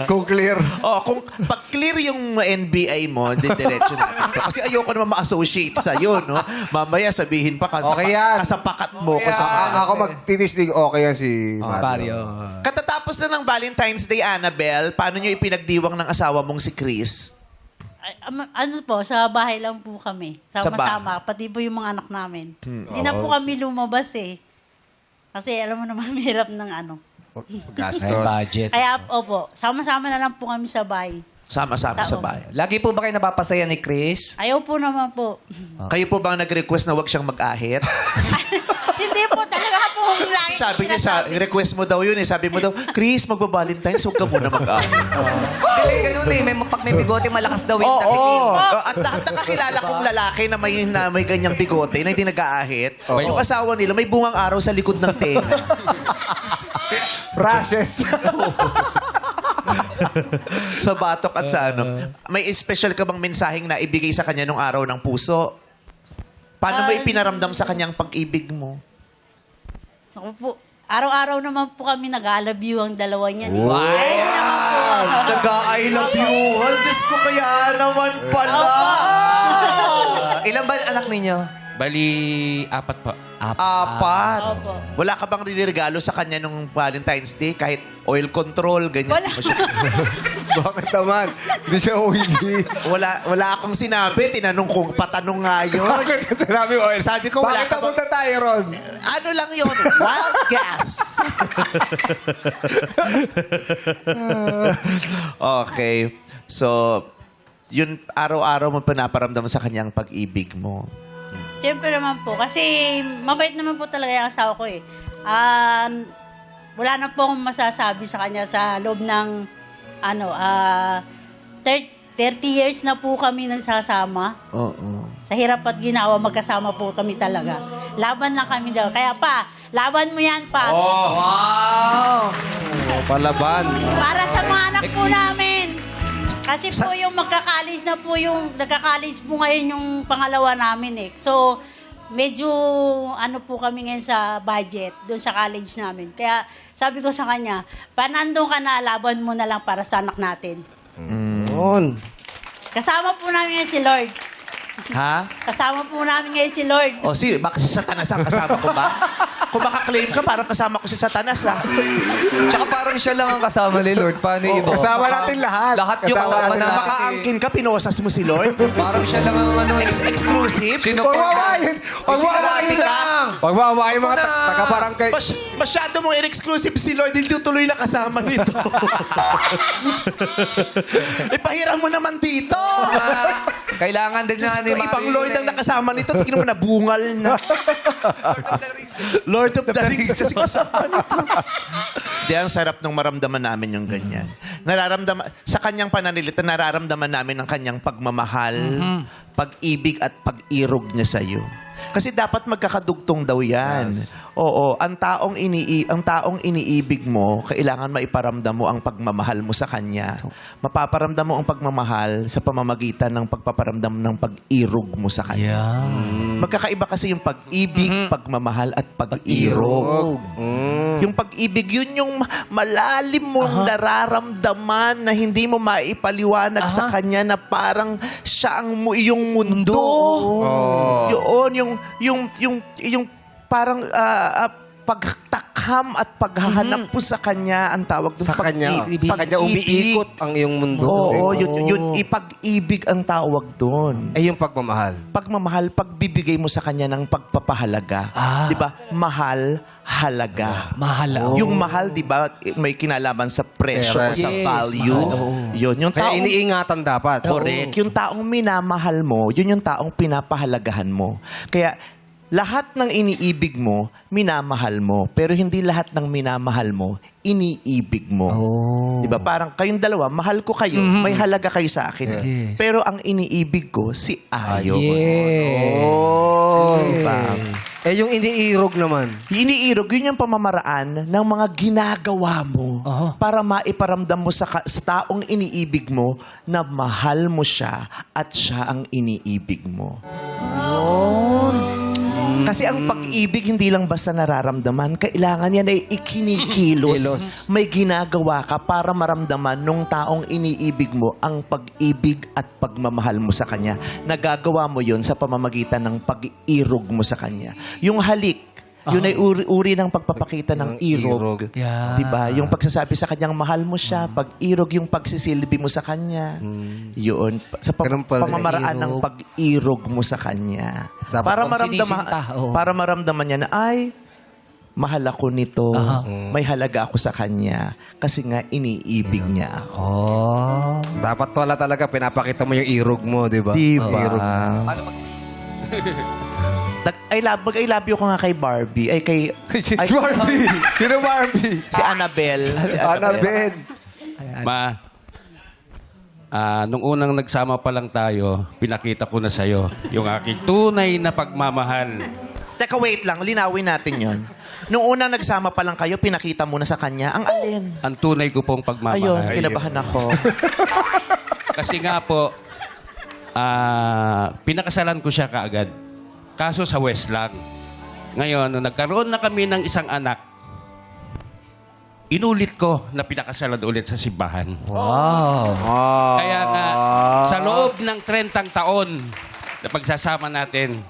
S2: Kung clear.
S5: Kung pag clear yung NBI mo, diretso natin. Kasi ayoko naman ma-associate sa'yo, no? Mamaya sabihin pa
S2: Okay yan.
S5: kasapakat mo ko sa
S2: Ako magtitisdig, okay yan si Mario.
S5: Katatapos na ng Valentine's Day, Annabelle, paano nyo ipinagdiwang ng asawa mong si Chris?
S8: Ano po, sa bahay lang po kami.
S5: Sa
S8: Sama-sama. Pati po yung mga anak namin. Hindi na po kami lumabas eh. Kasi alam mo naman, mahirap ng ano.
S2: Gastos.
S1: Budget.
S8: Kaya, opo, sama-sama na lang po kami sa bahay.
S5: Sama-sama sa bahay.
S1: Lagi po ba kayo napapasaya ni Chris?
S8: Ayaw po naman po.
S5: Kayo po bang nag-request na wag siyang mag-ahit?
S8: Hindi po talaga po lagi.
S5: Sabi niya, request mo daw yun eh. Sabi mo daw, Chris, magba-Valentine's, huwag ka muna mag-ahit.
S1: Hindi, ganun eh. Pag may bigote, malakas daw yung
S5: Oo.
S1: takitin.
S5: At lahat nakakilala kong lalaki na may ganyang bigote na hindi nag-aahit. Yung asawa nila, may bungang araw sa likod ng tenga.
S2: Rashes.
S5: Sa batok at sa ano. May special ka bang mensaheng na ibigay sa kanya nung araw ng puso? Paano mo ipinaramdam sa kanyang pag-ibig mo?
S8: Ako po, araw-araw naman po kami nag-alabyo ang dalawa niya.
S2: Wow.
S5: Nag-I love you. Diyos ko, kaya naman pala.
S1: Ilan ba anak ninyo?
S6: Bali, 4 po.
S5: Apat.
S8: Opo.
S5: Wala ka bang rinirigalo sa kanya nung Valentine's Day? Kahit oil control, ganyan.
S8: Wala.
S2: Bakit naman? Hindi siya uwigi.
S5: Wala akong sinabi. Tinanong kong patanong nga yun.
S2: Bakit sinabi oil?
S5: Sabi ko, wala
S2: Bakit
S5: ka bang...
S2: napunta tayo ron?
S5: Ano lang yun? Wild gas. Okay. So, yun, araw-araw mo pinaparamdam sa kanyang pag-ibig mo.
S8: Siyempre naman po. Kasi mabait naman po talaga yung asawa ko eh. wala na po akong masasabi sa kanya sa loob ng 30 years na po kami nagsasama.
S5: Oo.
S8: Sa hirap at ginawa, magkasama po kami talaga. Laban lang kami daw. Kaya pa, laban mo yan pa.
S1: Wow!
S2: Palaban.
S8: Para sa mga anak po namin. Kasi po yung magkakalis na po yung, nagkakalis po ngayon yung pangalawa namin eh. So, medyo po kami ngayon sa budget doon sa college namin. Kaya sabi ko sa kanya, panandong ka na, laban mo na lang para sa anak natin.
S2: Yun.
S8: Kasama po namin ngayon si Lord.
S5: Ha?
S8: Kasama po namin ngayon si Lord.
S5: O, bakit si Satanas ang kasama ko ba? Kung makaklaim ka, parang kasama ko si Satanas, ha?
S1: Tsaka parang siya lang ang kasama ni Lord. Paano yung iba?
S2: Kasama natin lahat.
S1: Lahat yung kasama
S2: natin
S1: natin.
S2: lahat.
S5: Makaangkin ka, pinosas mo si Lord?
S1: Parang siya lang ang
S5: Exclusive?
S1: Sino
S2: Huwag
S1: po?
S2: mawain. Huwag mawain
S1: lang.
S2: Huwag mawain mga taga-barangay.
S5: Masyado mong in-exclusive si Lord, hindi tuloy na kasama nito. Ipahiram mo naman dito.
S1: Kailangan din na ni
S5: Kung ibang Lord ang nakasama nito, tingnan mo, nabungal na. Lord of the Rings kasi kasama nito. Di, ang sarap nung maramdaman namin yung ganyan. Sa kanyang pananalita, nararamdaman namin ang kanyang pagmamahal, pag-ibig at pag-irog niya sa'yo. Kasi dapat magkakadugtong daw yan. Oo, ang taong iniibig mo, kailangan maiparamdam mo ang pagmamahal mo sa kanya. Mapaparamdam mo ang pagmamahal sa pamamagitan ng pagpaparamdam ng pag-irog mo sa kanya. Magkakaiba kasi yung pag-ibig, pagmamahal at pag-irog. Yung pag-ibig, yun yung malalim mong nararamdaman na hindi mo maipaliwanag sa kanya na parang siya ang iyong mundo. Yun, yung parang pagtakham at paghahanap mo sa kanya ang tawag doon.
S2: Sa kanya umiikot ang iyong mundo.
S5: Oo, yun, ipag-ibig ang tawag doon.
S2: Ay yung pagmamahal.
S5: Pagmamahal, pagbibigay mo sa kanya ng pagpapahalaga. Di ba? Mahal, halaga. Yung mahal, di ba, may kinalaman sa presyo o sa value. Yun, yung
S2: Kaya
S5: taong...
S2: iniingatan dapat.
S5: Correct. Yung taong minamahal mo, yun yung taong pinapahalagahan mo. Kaya lahat ng iniibig mo, minamahal mo. Pero hindi lahat ng minamahal mo, iniibig mo. Diba? Parang kayong dalawa, mahal ko kayo, may halaga kayo sa akin. Pero ang iniibig ko, si Ayo. Diba?
S2: Eh yung iniirog naman.
S5: Iniirog, yun yung pamamaraan ng mga ginagawa mo para maiparamdam mo sa taong iniibig mo na mahal mo siya at siya ang iniibig mo. Kasi ang pag-ibig hindi lang basta nararamdaman, kailangan yan ay ikinikilos. May ginagawa ka para maramdaman nung taong iniibig mo ang pag-ibig at pagmamahal mo sa kanya. Nagagawa mo yon sa pamamagitan ng pag-irog mo sa kanya. Yung halik, yun ay uri ng pagpapakita ng irog. Diba? Yung pagsasabi sa kanyang mahal mo siya, pag-irog yung pagsisilbi mo sa kanya. Yun. Sa
S2: Ganun pala.
S5: pamamaraan ng pag-irog mo sa kanya.
S2: Dapat
S5: Para maramdaman niya na, ay, mahal ako nito. May halaga ako sa kanya. Kasi nga, iniibig niya ako.
S2: Dapat wala talaga, pinapakita mo yung irog mo, di ba?
S5: Diba?
S2: Irog.
S5: I love you ko nga kay Barbie. Ay, kay...
S2: Barbie! Sino Barbie?
S5: Si Annabelle.
S2: Annabelle.
S6: Nung unang nagsama pa lang tayo, pinakita ko na sa'yo yung aking tunay na pagmamahal.
S5: Teka, wait lang. Linawin natin yon. Nung unang nagsama pa lang kayo, pinakita mo na sa kanya, ang alin?
S6: Ang tunay ko pong pagmamahal.
S5: Ayun, kinabahan ako.
S6: Kasi nga po, pinakasalan ko siya kaagad. Kaso sa West lang. Ngayon, nung nagkaroon na kami ng isang anak, inulit ko na pinakasalan ulit sa simbahan. Kaya nga, sa loob ng 30 taon na pagsasama natin,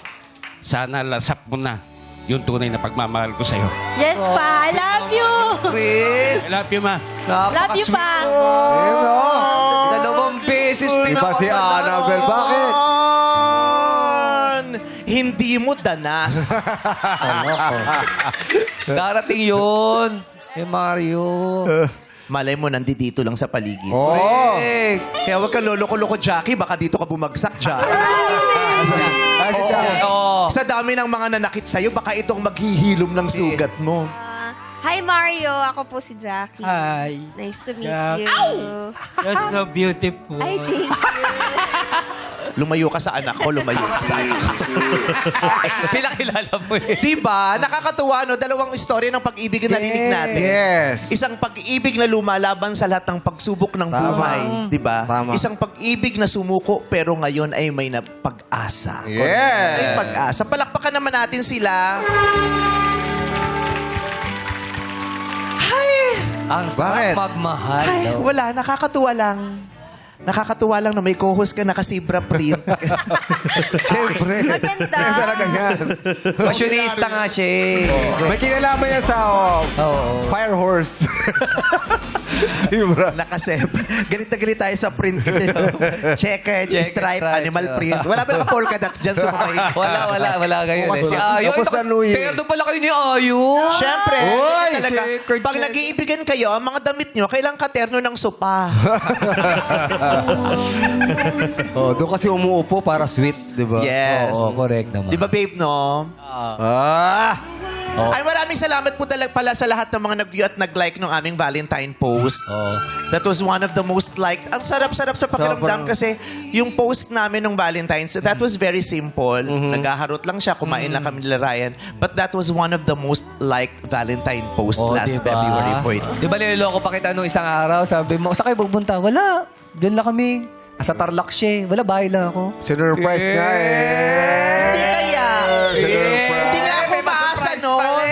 S6: sana lasap mo na yung tunay na pagmamahal ko sa'yo.
S8: Yes, pa. I love you.
S1: Chris!
S6: I love you, ma.
S8: Love you, pa.
S1: Dalawang beses
S2: Iba si Annabelle. Bakit?
S5: Hindi mo danas.
S1: Darating yun. Mario.
S5: Malay mo, nandito lang sa paligid.
S1: Correct.
S5: Kaya huwag ka loloko-loko, Jackie. Baka dito ka bumagsak, Jackie. Sa dami ng mga nanakit sa'yo, baka itong maghihilom ng sugat mo.
S9: Hi, Mario. Ako po si Jackie.
S4: Hi.
S9: Nice to meet
S4: Jack.
S9: you.
S4: You're so beautiful.
S9: Ay, thank you.
S5: Lumayo ka sa anak ko, lumayo ka sa anak ko.
S1: Pinakilala mo eh.
S5: Diba? Nakakatuwa, no? Dalawang istorya ng pag-ibig na narinig natin.
S2: Yes.
S5: Isang pag-ibig na lumalaban sa lahat ng pagsubok ng buhay. Diba?
S2: Tama.
S5: Isang pag-ibig na sumuko pero ngayon ay may pag-asa.
S2: Yes.
S5: May pag-asa. Palakpakan naman natin sila.
S1: Ang
S2: Bakit?
S1: sarap magmahal.
S5: Ay, wala. Nakakatuwa lang. Nakakatuwa lang na may co-host ka nakasibra print.
S2: Siyempre.
S9: Maganda.
S2: Yan talaga yan.
S1: Fashionista nga siya eh.
S2: May kinalaman yan sa Fire Horse. Sibra.
S5: Nakasib. Galit na galit tayo sa print. Checkered,
S1: Checkered
S5: stripe,
S1: stripes,
S5: animal
S1: oh.
S5: print. Wala ba naka-polka dots dyan sa mga
S1: Wala kayo.
S2: Bukas
S1: Si
S2: na-
S1: Ayo.
S2: bukas na New Year.
S1: Pero doon pala kayo ni Ayo.
S5: Siyempre,
S2: Oy!
S5: talaga.
S1: Checkered,
S5: Pag nag-iibigan kayo, ang mga damit nyo, kailang katerno ng sopa.
S2: Doon kasi umuupo para sweet, di ba?
S5: Yes.
S1: Oo, correct naman.
S5: Di ba, babe, no? Ay, maraming salamat po talaga pala sa lahat ng mga nag-view at nag-like ng aming Valentine post. That was one of the most liked. Ang sarap-sarap sa pakiramdam kasi yung post namin ng Valentine's, that was very simple. Naghaharot lang siya, kumain lang kami nila Ryan. But that was one of the most liked Valentine post last February po ito.
S1: Di ba niloloko pa kita nung isang araw? Sabi mo, saan kayo pupunta? Wala. Diyan lang kami. Sa Tarlac siya. Wala, bahay lang ako.
S2: Sinurprise nga
S5: Hindi kaya. Hindi nga ako umaasa noon.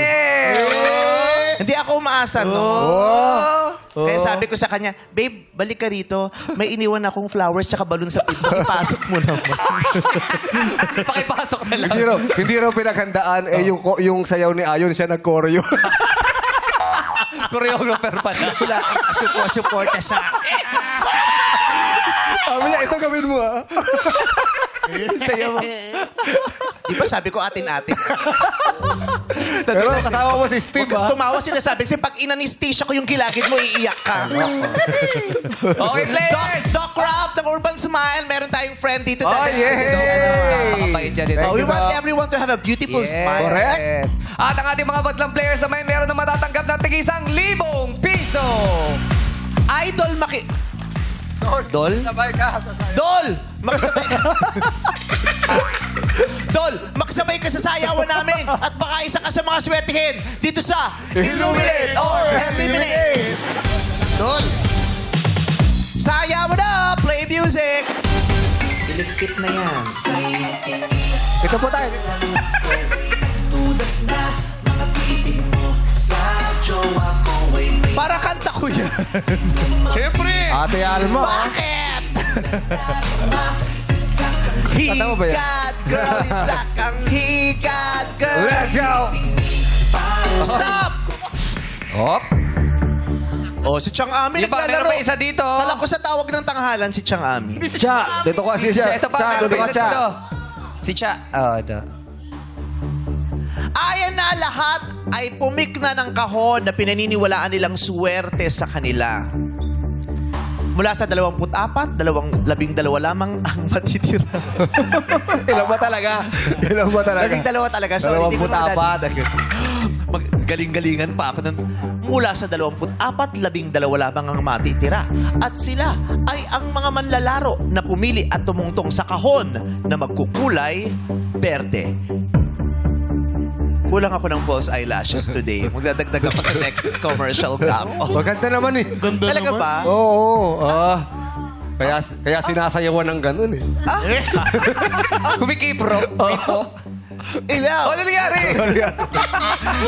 S5: Hindi ako umaasa noon. Kaya sabi ko sa kanya, babe, balik ka rito. May iniwan akong flowers tsaka balon sa pinto. Ipasok mo naman.
S1: Pakipasok na lang.
S2: hindi raw pinaghandaan. Yung sayaw ni Ayon, siya nag-choreo.
S1: Choreographer pala.
S5: Wala kang suporta sa akin.
S2: Sabi niya, ito gawin mo
S1: Sayaw mo.
S5: Di ba sabi ko atin-atin?
S2: Pero kasama mo si Steve,
S5: Huwag tumawa sinasabi. Kasi pag inanistisya ko yung gilagid mo, iiyak ka.
S1: Okay, players!
S5: Doc Ralph ng Urban Smile. Meron tayong friend dito.
S2: Oh, yay!
S1: Nakakapait dyan dito.
S2: Thank
S5: We
S2: you,
S5: want
S2: Doc.
S5: everyone to have a beautiful smile.
S2: Correct.
S1: At ang ating mga badlang players naman, meron na matatanggap ng tig-1,000 piso.
S5: Idol Dol?
S2: Sabay ka.
S5: Dol! Makasabay ka. Dol, makasabay ka sa sayawan namin at baka isa ka sa mga swertihin dito sa Illuminate or Eliminate. Dol! Sayawan na! Play music! Iligpit na yan.
S2: Ito po tayo.
S5: Para kanta ko yan.
S1: Siyempre!
S2: Ate Alma.
S5: Bakit?
S2: Kanta mo ba yan?
S5: Higat, girl, isa kang higat, girl.
S2: Let's go!
S5: Stop!
S1: Hop!
S5: Oh, si Chang Ami
S1: Yung ba, meron
S5: naglalaro.
S1: pa isa dito.
S5: Kala ko sa tawag ng tanghalan si Chang Ami.
S2: Cha, dito ko kasi siya.
S1: Ito pa,
S2: Cha,
S1: meron
S2: dito
S1: pa
S2: ka,
S1: isa
S2: Cha.
S1: dito. Si Cha. Oh, ito.
S5: Ayan na lahat ay pumikna ng kahon na pinaniniwalaan nilang swerte sa kanila. Mula sa 24, 12 lamang ang matitira.
S2: Ilan ba talaga? Ilan ba talaga?
S5: 12 talaga. Sorry, hindi ko
S2: 24.
S5: madadagdag. Galing-galingan pa ako. Mula sa 24, 12 lamang ang matitira. At sila ay ang mga manlalaro na pumili at tumungtong sa kahon na magkukulay berde. Kulang ako ng false eyelashes today. Magdadagdag ako sa next commercial ka ako.
S2: Maganda naman eh.
S5: Talaga ba?
S2: Oo. Kaya sinasayawan ng ganun eh.
S1: Kumikipro. Ito.
S5: Ilaw!
S1: Ano nangyari?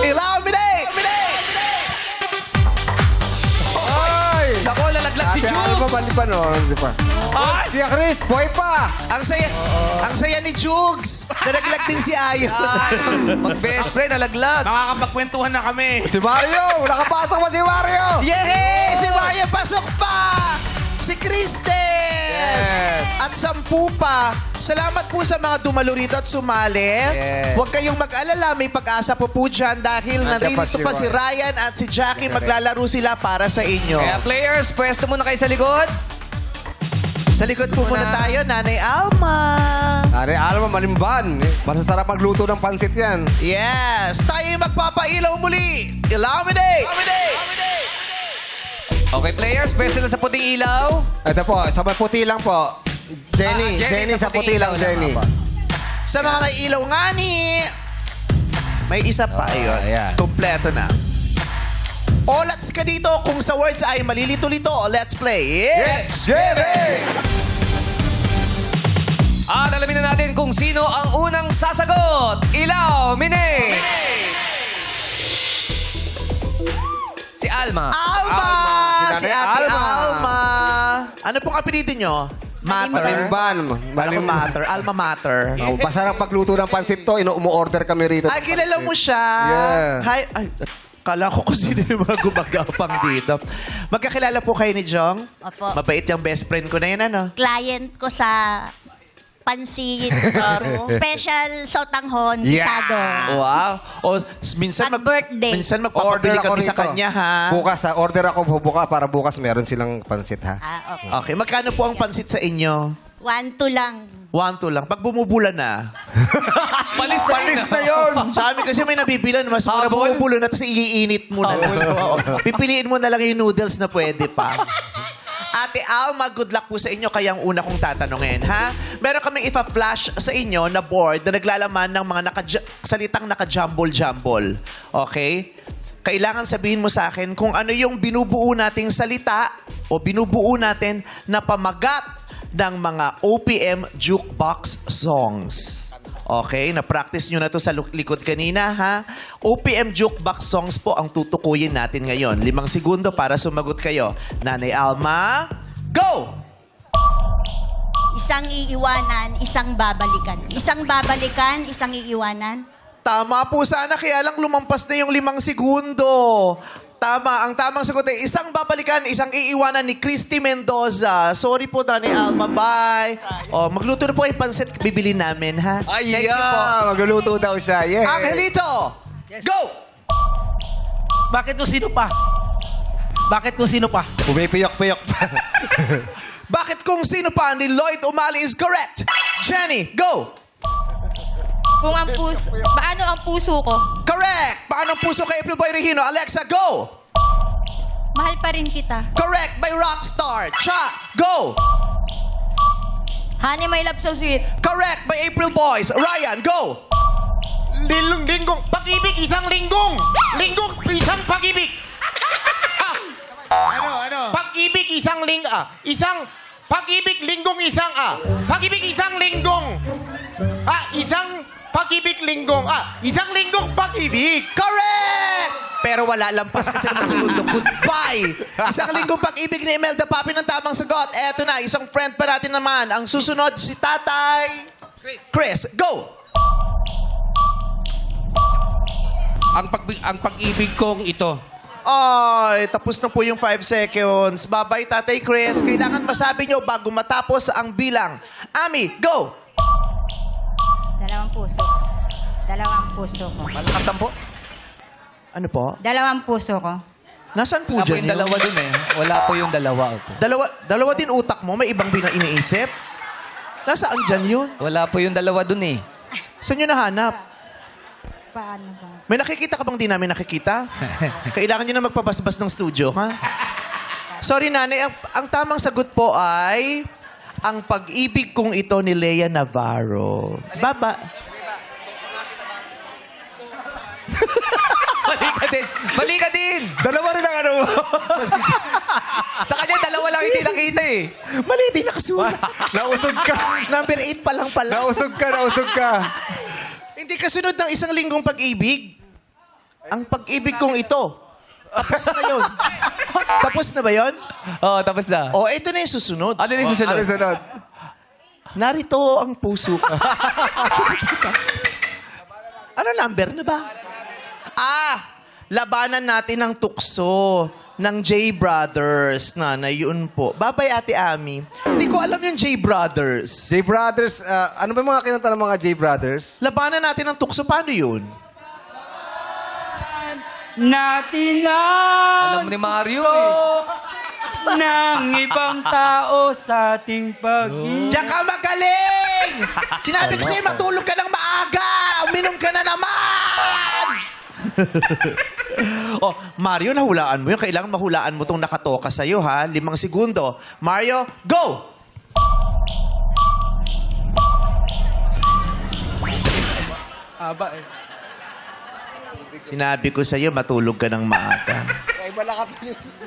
S5: Ilaw! Minay!
S2: Ay!
S1: Nako, lalaglag si
S2: Ate Alma,
S1: Jules.
S2: bali pa no? Di pa. Tia Chris, boy pa!
S5: Ang saya ni Jugs! Nalaglag din si Ayon.
S1: Mag-best friend, nalaglag.
S3: Nakakapagkwentuhan na kami.
S2: Si Mario! Nakapasok pa si Mario!
S5: Yehey! Si Mario pasok pa! Si Kristen! At 10 pa. Salamat po sa mga dumalo rito at sumali.
S1: Yes.
S5: Huwag kayong mag-alala. May pag-asa po po dyan dahil
S2: Nandiyan pa
S5: naririto
S2: si
S5: pa si Ryan at si Jackie. Maglalaro sila para sa inyo.
S1: Kaya players, pwesto muna kayo sa likod.
S5: Sa likod po muna tayo, Nanay Alma.
S2: Nanay Alma, malimban. Masasarap magluto ng pansit yan.
S5: Yes! Tayo magpapailaw muli! Illuminate!
S1: Okay, players, best nila sa puting ilaw.
S2: Ito po, sa may puti lang po. Jenny, Jenny sa puti lang, Jenny.
S5: Sa mga may ilaw nga ni... May isa pa, ayun.
S1: ayan.
S5: Kompleto na. Olats ka dito kung sa words ay malilito-lito. Let's play. Yes!
S2: Jenny!
S1: At alamin na natin kung sino ang unang sasagot. Ilaw, Mine! Si Alma.
S5: Alma!
S2: Si
S5: Si
S2: Nanay
S5: Ate
S2: Alma.
S5: Alma. Ano pong apelido nyo? Matter?
S2: Malimban.
S5: Alma Mater. Alma Mater.
S2: Oh, masarap pagluto ng pansit to. Umu-order kami rito.
S5: Ay, kilala mo siya.
S2: Yeah.
S5: Hi. Ay, kala ko kung sino yung mga gumagapang dito. Magkakilala po kayo ni Jong?
S8: Opo.
S5: Mabait yung best friend ko na yun, ano?
S8: Client ko sa pansit, special sotanghon, bisado.
S5: Wow. O, minsan
S8: At birthday.
S5: Minsan magpapabili
S2: Order ako
S5: kami sa
S2: rito.
S5: kanya, ha?
S2: Bukas ha. Order ako bukas para bukas meron silang pansit ha.
S8: Ah, okay.
S5: Okay, magkano po ang pansit sa inyo?
S8: 1-2 lang.
S5: 1-2 lang. Pag bumubula na.
S1: Palis
S2: na yun!
S5: Sa amin kasi may nabibilan, mas mura
S1: Habol?
S5: bumubulo na, tapos iinit mo na lang. Oo. Pipiliin mo na lang yung noodles na pwede pa. Ate Alma, good luck po sa inyo. Kaya ang una kong tatanungin, ha? Meron kaming ipa-flash sa inyo na board na naglalaman ng mga salitang naka-jumble-jumble. Okay? Kailangan sabihin mo sa akin kung ano yung binubuo nating salita o binubuo natin na pamagat ng mga OPM jukebox songs. Okay? Na-practice nyo na to sa likod kanina, ha? OPM jukebox songs po ang tutukuyin natin ngayon. 5 segundo para sumagot kayo. Nanay Alma, go!
S8: Isang iiwanan, isang babalikan. Isang babalikan, isang iiwanan.
S5: Tama po sana, kaya lang lumampas na yung 5 segundo. Tama. Ang tamang sagot ay isang babalikan, isang iiwanan ni Christy Mendoza. Sorry po, Nanay Alma. Bye. Oh, magluto na po yung pansit. Bibili namin, ha?
S2: Ay,
S5: Thank you po.
S2: magluluto daw siya. Yeah.
S5: Angelito, go!
S10: Bakit kung sino pa? Bakit kung sino pa?
S2: Pumipiyok-piyok pa.
S5: Bakit kung sino pa ni Lloyd Umali is correct? Jenny, go!
S9: Kung ang puso, paano ang puso ko?
S5: Correct! Paano ang puso kay April Boy Regino? Alexa, go!
S9: Mahal pa rin kita.
S5: Correct by Rockstar. Cha, go!
S9: Honey, my love so sweet.
S5: Correct by April Boys. Ryan, go!
S10: Linggong. Pag-ibig, isang linggong. Linggong, isang pag-ibig. Ano? Pag-ibig, isang isang pag-ibig, linggong, isang Pag-ibig, isang linggong. Isang pag-ibig, linggong. Isang linggong pag-ibig.
S5: Correct! Pero wala lampas kasi naman segundo. Goodbye! Isang linggong pag-ibig ni Imelda Papi ng tamang sagot. Eto na, isang friend pa natin naman. Ang susunod, si Tatay... Chris, go!
S6: Ang pag-ibig kong ito.
S5: Ay, tapos na po yung 5 seconds. Bye-bye, Tatay Chris. Kailangan masabi nyo bago matapos ang bilang. Ami, go!
S8: Dalawang puso. Dalawang puso ko.
S1: Malakasan po.
S5: Ano po?
S8: Dalawang puso ko.
S5: Nasaan po
S1: Wala po
S5: dyan
S1: yung dalawa dun eh. Wala po yung dalawa.
S5: Dalawa din utak mo? May ibang iniisip? Nasaan dyan yun?
S1: Wala po yung dalawa dun eh.
S5: Saan nyo nahanap?
S8: Paano ba?
S5: May nakikita ka bang di namin nakikita? Kailangan nyo na magpabasbas ng studio, ha? Sorry, nanay. Ang tamang sagot po ay ang pag-ibig kong ito ni Lea Navarro. Baba.
S1: Mali ka din!
S2: Dalawa rin ang ano mo.
S1: Sa kanya, dalawa lang hindi nakita eh.
S5: Mali, di nakasulat.
S2: Nausog ka.
S5: Number 8 pa lang pala.
S2: Nausog ka.
S5: Hindi kasunod ng isang linggong pag-ibig. Ang pag-ibig kong ito. Tapos na yun. Tapos na ba yun?
S1: Oo, tapos na.
S5: O, ito na yung susunod.
S1: Ano yung susunod?
S2: Ano sunod?
S5: Narito ang puso ko. Ano number na ba? Labanan natin ng tukso ng J Brothers. Yun po. Babay, Ate Ami. Hindi ko alam yung J Brothers.
S2: J Brothers, ano ba yung mga kinanta ng mga J Brothers?
S5: Labanan natin ng tukso. Paano yun?
S4: Natin na.
S1: Alam ni Mario eh.
S4: ng ibang tao sa ating pag-ibig.
S5: Diyan ka magaling! Sinabi ko sa'yo, matulog ka ng maaga! Uminom ka na naman! Oh, Mario, nahulaan mo yun. Kailangan mahulaan mo itong nakatoka sa'yo, ha? 5 segundo. Mario, go!
S4: Aba eh.
S5: Sinabi ko sa'yo, matulog ka ng maaga.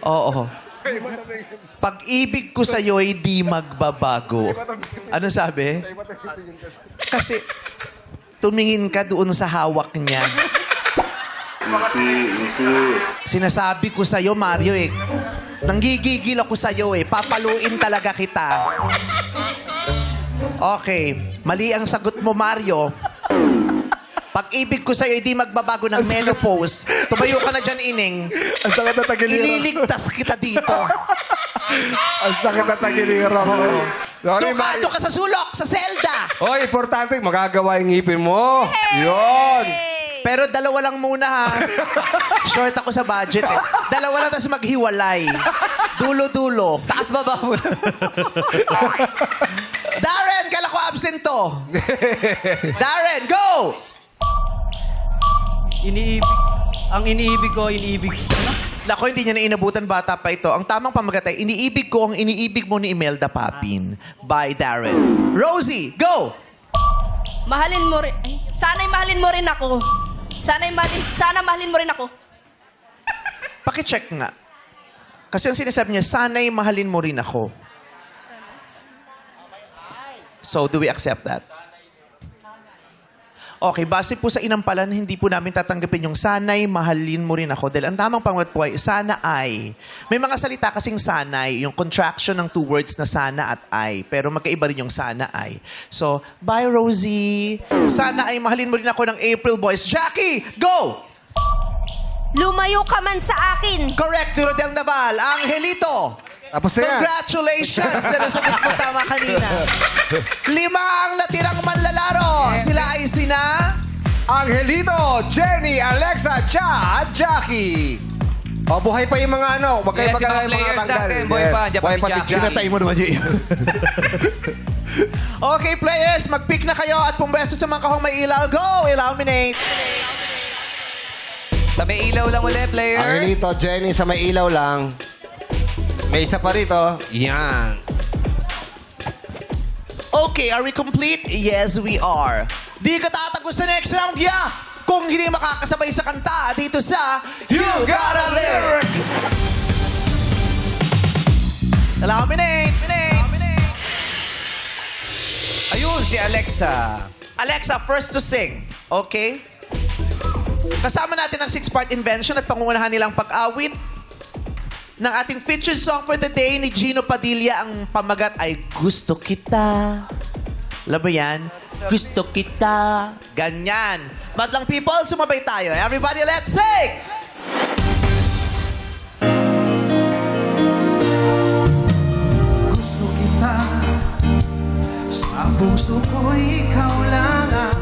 S5: Oo. Pag-ibig ko sa'yo ay di magbabago. Ano sabi? Kasi tumingin ka doon sa hawak niya. Sinasabi ko sa'yo, Mario, eh. Nanggigigil ako sa'yo, eh. Papaluin talaga kita. Okay. Mali ang sagot mo, Mario. Pag-ibig ko sa'yo, hindi magbabago ng menopause. Tumayo ka na dyan, Ining.
S2: Ang sakit na tagilira.
S5: Ililigtas kita dito.
S2: Ang sakit na tagilira ko. Sorry,
S5: Tukado ka sa sulok, sa selda.
S2: Hoy, importante, magagawa yung ngipin mo. Yun.
S5: Pero 2 lang muna, ha? Short ako sa budget, eh. 2 lang, tapos maghiwalay. Dulo-dulo.
S1: Taas baba mo.
S5: Darren, kala ko absent to. Darren, go!
S4: Ang iniibig ko.
S5: Lako, hindi niya na inabutan, bata pa ito. Ang tamang pamagat ay, iniibig ko ang iniibig mo ni Imelda Papin. By Darren. Rosie, go!
S9: Mahalin mo rin. Ay, sana'y mahalin mo rin ako. Sana mahalin mo rin ako.
S5: Pakicheck nga. Kasi ang sinasabi niya, sana'y mahalin mo rin ako. So, do we accept that? Okay, base po sa inampalan, hindi po namin tatanggapin yung sana'y mahalin mo rin ako. Dahil ang tamang pamagat po ay sana ay. May mga salita kasing sana'y, yung contraction ng 2 words na sana at ay. Pero magkaiba rin yung sana ay. So, bye Rosie. Sana ay mahalin mo rin ako ng April Boys. Jackie, go!
S9: Lumayo ka man sa akin.
S5: Correct, ni Rodel Naval. Angelito.
S2: Tapos na yan.
S5: Congratulations! Dahil sagot mo tama kanina. 5 ang natirang manlalaro. Sila ay sina...
S2: Angelito, Jenny, Alexa, Cha, at Jackie. O, buhay pa yung mga ano. Huwag kayo
S1: Yes, yung mga
S2: mag-alala yung mga
S1: players
S2: tanggal.
S1: natin. Buhay pa. Diyan pa
S2: Buhay
S1: si
S2: pa si
S1: Jackie.
S2: Jackie.
S5: Pinatay mo naman yun. Okay, players. Mag-pick na kayo at pumwesto sa mga kahong may ilaw. Go! Illuminate.
S1: Sa may ilaw lang ulit, players.
S2: Angelito, Jenny, sa may ilaw lang. May isa pa rito. Yan.
S5: Okay, are we complete? Yes, we are. Di ka tatago sa next round, yeah! Kung hindi makakasabay sa kanta dito sa You Gotta Lyric! Illuminate!
S1: Ayun, si Alexa.
S5: Alexa, first to sing. Okay? Kasama natin ang 6-part invention at pangungunahan nilang pag-awit ng ating featured song for the day ni Gino Padilla. Ang pamagat ay Gusto Kita. Alam mo yan? Gusto Kita. Ganyan. Madlang people, sumabay tayo. Everybody, let's sing!
S3: Gusto kita, sa puso ko'y ikaw lang ang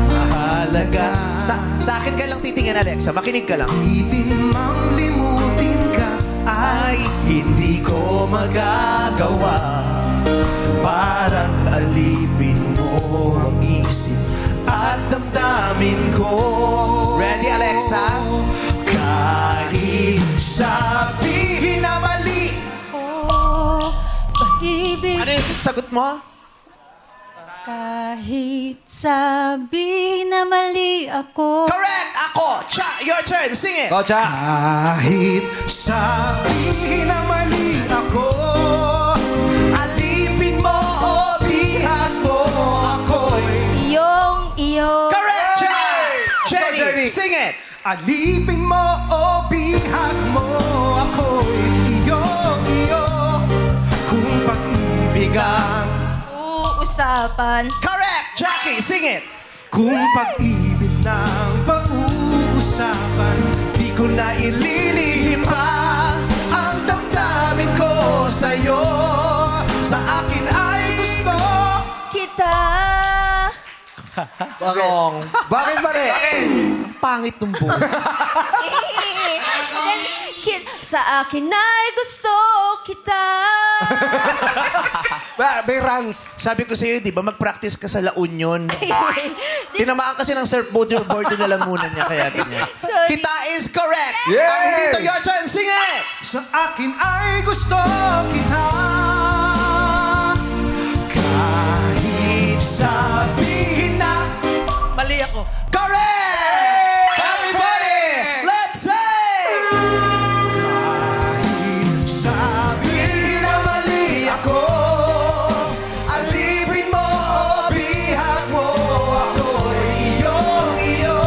S5: Mahalaga. Sa akin ka lang titingin, Alexa. Makinig ka lang.
S3: itin mang limutin ka.
S5: Ay, hindi ko magagawa. Parang alipin mo ang isip at damdamin ko. Ready, Alexa? Kahit sabihin na mali.
S9: Oh, pag-ibig.
S5: Ano yung sagot mo?
S9: Kahit sabi na mali ako.
S5: Correct! Ako! Cha, your turn. Sing it!
S2: Kocha.
S3: Kahit sabihin na mali ako,
S5: Alipin mo o bihag mo ako'y...
S9: Iyong.
S5: Correct, Cha!
S2: Jenny.
S5: Jenny, sing it!
S3: alipin mo o bihag mo ako'y iyo. Kung pag-ibig ang
S9: Uusapan.
S5: Correct! Jackie, sing it!
S3: Kung pag-ibig ng pag-uusapan,
S5: Di ko na ililihim pa ang damdamin ko sa'yo. Sa akin ay gusto
S9: Kita.
S5: Wrong.
S2: Bakit ba rin?
S5: Ang pangit ng buhos.
S9: Sa akin ay gusto kita.
S2: May runs.
S5: Sabi ko sa'yo, di ba, mag-practice ka sa La Union. Tinamaan kasi ng surfboard na lang muna niya, kaya ganyan.
S9: Sorry.
S5: Kita is correct.
S2: Yay!
S5: Ang Hilito, your turn, sing it!
S3: Sa akin ay gusto kita. Kahit sabihin na
S10: Mali ako.
S5: correct! Everybody, let's say!
S3: sabihin na mali ako.
S5: Alipin mo, bihag mo, ako'y iyong-iyo.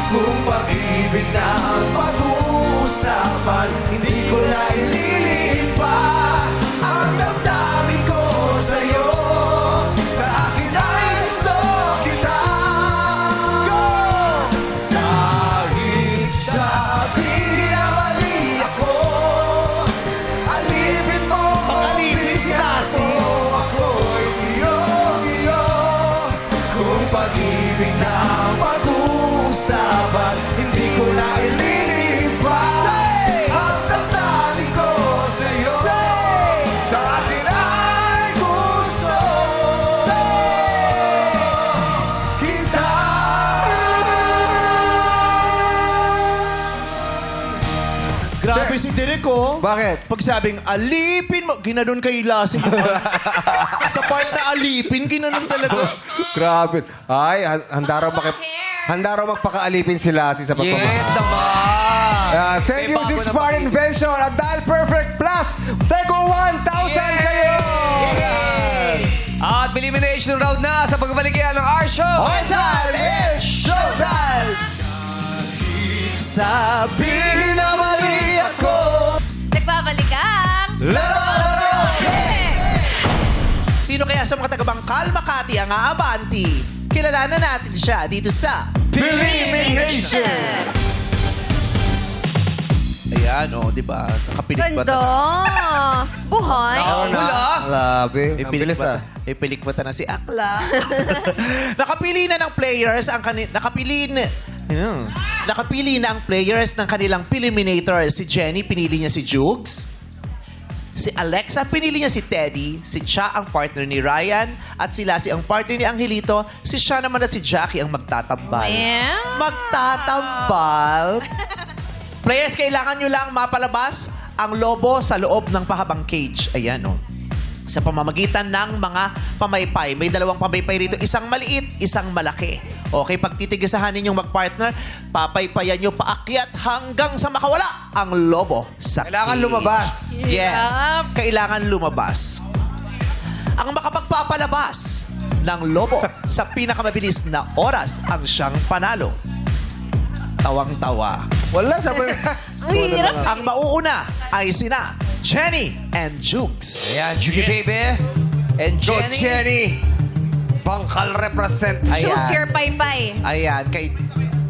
S3: Kung pag-ibig na ang pag-uusapan, hindi ko na ililihim pa ang damdamin ko sa'yo. Sa akin ay gusto kita. Go! Kahit sabihin na mali ako, alipin mo,
S5: Makalipin si Lassie.
S3: ako'y iyong-iyo. Kung pag-ibig na ang pag-uusapan, hindi ko na ililihim pa ang damdamin ko sa'yo. Sa akin ay gusto kita.
S5: Grabe si Derek, oh.
S2: Bakit?
S5: Pag sabing, alipin mo, ginanon kay Lassie. Sa part na alipin, ginanon talaga.
S2: Grabe. Ay, handa raw magpakaalipin si Lassie sa pagpapahal.
S1: Yes naman.
S2: Thank you,
S1: May bago
S2: Six
S1: na
S2: Smart
S1: pag-ibig.
S2: Invention at Dial Perfect Plus. Take 1,000 kayo!
S1: At elimination round na sa pagbabalik yan ng our show.
S5: Our time is showtime! Sabihin na mali ako.
S9: Nagbabalikan.
S5: Laro! Sino kaya sa mga taga-Bangkal, Makati ang aabanti? Kilalanan natin siya dito sa
S2: Elimination!
S5: Ayan, oh, di ba? Nakapilik ba
S9: Ganda. Buhay.
S2: Grabe. Ang bilis ah.
S5: Ipilik mata na si Akla. Nakapili na ng players ang nakapili na ang players ng kanilang Eliminator. Si Jenny, pinili niya si Jugs. Si Alexa, pinili niya si Teddy. Si Cha ang partner ni Ryan. At si Lassie ang partner ni Angelito. Si Sha naman at si Jackie ang magtatambal.
S9: Meow.
S5: Magtatambal? Players, kailangan nyo lang mapalabas ang lobo sa loob ng pahabang cage. Ayan, oh. Sa pamamagitan ng mga pamaypay. May dalawang pamaypay rito. Isang maliit, isang malaki. Okay, pag titigisahan ninyong magpartner, papaypayan nyo paakyat hanggang sa makawala ang lobo sa
S2: Kailangan
S5: cage.
S2: lumabas.
S5: Yes.
S9: Yup.
S5: Kailangan lumabas. Ang makapagpapalabas ng lobo sa pinakamabilis na oras ang siyang panalo. Tawang-tawa.
S2: Wala, sabi
S9: Ang hirap.
S5: Ang mauuna ay sina Jenny and Jukes.
S1: Ayan, Juki baby. And
S2: Go,
S1: Jenny.
S2: Jenny! Bangkal represent.
S9: Choose your paypay.
S5: Ayan, kay...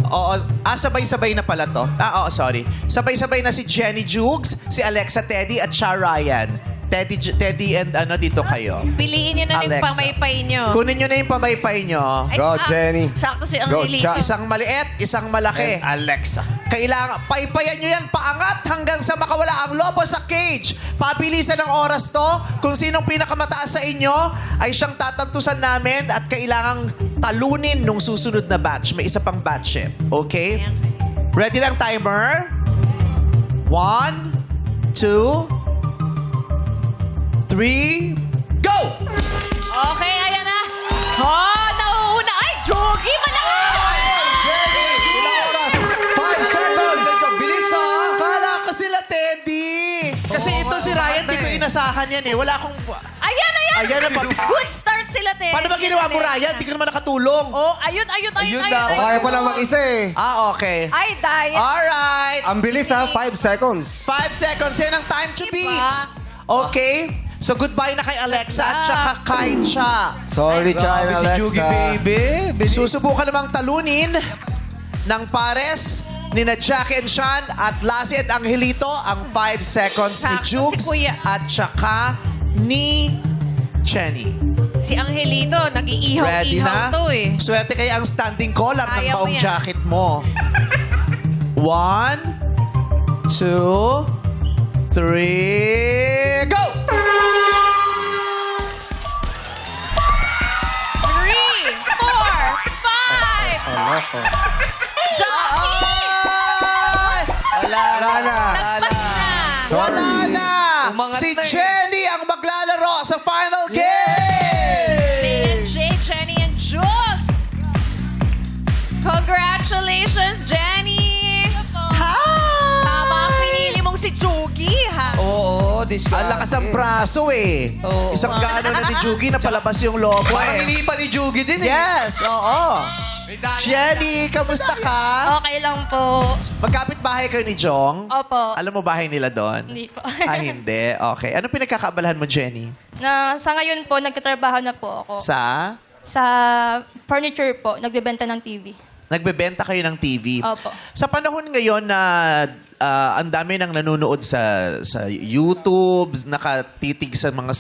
S5: Oo, sabay-sabay na pala to. Oo, sorry. Sabay-sabay na si Jenny Jukes, si Alexa Teddy at Cha Ryan. Teddy and dito kayo.
S9: Piliin nyo na yung
S5: Alexa.
S9: pamaypay nyo.
S5: Kunin nyo na yung pamaypay nyo.
S2: Go, Jenny.
S9: Sakto si
S2: Go,
S9: Angelito.
S2: Cha.
S5: Isang maliit, isang malaki.
S2: Alexa.
S5: Kailangan, paypayan nyo yan paangat hanggang sa makawala ang lobo sa cage. Pabilisan ng oras to. Kung sinong pinakamataas sa inyo, ay siyang tatantusan namin at kailangang talunin nung susunod na batch. May isa pang batch eh. Okay? Ready lang timer? 1, 2, 3, go!
S9: Okay, ayan na. Oh, nauuna. Ay, Jogi, malaki!
S2: 5 seconds!
S1: Ang bilis ah.
S5: Kala ko sila Teddy. Kasi ito si Ryan, di ko inasahan yan eh. Wala akong...
S9: Ayan, ayan.
S5: Ayan na pa.
S9: Good start sila, Teddy.
S5: Paano ba ginawa mo, Ryan? Di ka naman nakatulong.
S9: Oh, ayun.
S1: Ayun daw.
S2: Kaya pa lang mag-isa eh.
S5: Okay.
S9: Ay, dahil.
S5: Alright.
S2: Ang bilis ha, 5 seconds.
S5: 5 seconds. Yan ang time to
S9: Diba?
S5: beat. Okay? So goodbye na kay Alexa at saka kay Cha.
S2: Sorry, Cha and Alexa.
S5: Susubukan namang talunin ng pares ni na Jackie and Sean at Lassie and Angelito ang 5 seconds ni
S9: Sakto,
S5: Jukes
S9: si Kuya.
S5: at saka ni Jenny.
S9: Si Angelito,
S5: Ready
S9: nag-iihaw-ihaw
S5: na?
S9: to eh.
S5: Swerte kaya ang standing collar ng
S9: Kaya mo
S5: baong
S9: yan.
S5: jacket mo. 1, 2, 3, go!
S9: 3, 4, 5.
S2: Wala na.
S5: Wala na!
S1: Umangat
S5: Si
S1: na eh.
S5: Jenny ang maglalaro sa final game!
S9: Jenny and Jugs. Congratulations, Jenny. Tama ang pinili mong si Jugi, ha?
S1: Oo, discount.
S5: Ang lakas ng braso eh.
S1: Oo.
S5: Isang gano na ni Jugi na palabas yung logo
S1: Parang
S5: eh.
S1: inipa ni Jugi din eh.
S5: Yes, oo. Jenny, kamusta ka?
S9: Okay lang po.
S5: Magkapit bahay kayo ni Jong?
S9: Opo.
S5: Alam mo bahay nila doon?
S9: Hindi po.
S5: Hindi. Okay. Ano pinagkakaabalahan mo, Jenny?
S9: Sa ngayon po, nagtatrabaho na po ako.
S5: Sa?
S9: Sa furniture po, nagbebenta ng TV.
S5: Nagbebenta kayo ng TV.
S9: Opo.
S5: Sa panahon ngayon na ang dami nang nanonood sa YouTube, nakatitig sa mga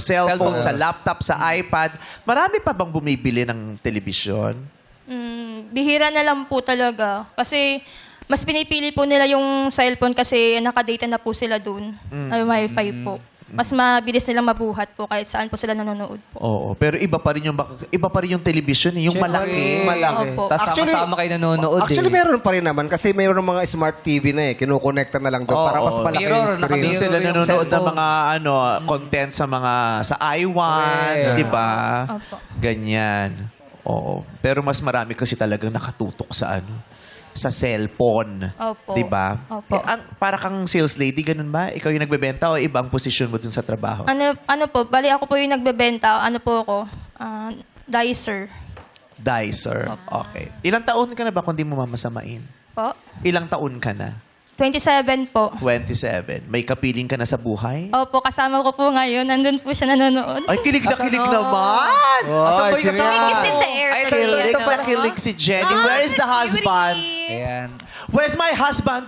S5: cellphone,
S1: Cellphones.
S5: sa laptop, sa iPad, marami pa bang bumibili ng telebisyon?
S9: Bihira na lang po talaga. Kasi mas pinipili po nila yung cellphone kasi nakadata na po sila dun. Ay, wifi po. Mas mabilis nilang mabuhat po kahit saan po sila nanonood po.
S5: Oo, pero iba pa rin yung television, yung malaki.
S9: Opo.
S1: Tapos sama-sama kayo nanonood
S2: Actually,
S1: eh.
S2: meron pa rin naman kasi mayroon mga smart TV na eh. Kinukonekta na lang doon para mas malaki
S1: Mirror,
S2: yung screen.
S1: nakamirror.
S5: Doon sila
S1: yung
S5: nanonood ng
S1: cellphone.
S5: mga content sa iWan,
S1: Yeah.
S5: di ba?
S9: Opo.
S5: Ganyan. Oo. Pero mas marami kasi talagang nakatutok sa sa cellphone.
S9: Opo.
S5: Di ba?
S9: Opo.
S5: Para kang sales lady, ganun ba? Ikaw yung nagbebenta o ibang posisyon mo dun sa trabaho?
S9: Ano po, bali ako po yung nagbebenta. Ano po ako? Dicer.
S5: Dicer. Okay. Ilang taon ka na ba kung di mo mamasamain?
S9: Po.
S5: Ilang taon ka na?
S9: 27 po.
S5: 27. May kapiling ka na sa buhay?
S9: Opo, kasama ko po ngayon. Nandun po siya nanonood.
S5: Ay, kilig na kilig naman!
S1: Asan ba yung kasama?
S9: Kilig is in the air
S1: Ay, ito,
S5: Kilig
S1: ito
S5: na
S1: pa.
S5: kilig si Jenny. Where is the husband?
S1: Ayan.
S5: Where's my husband?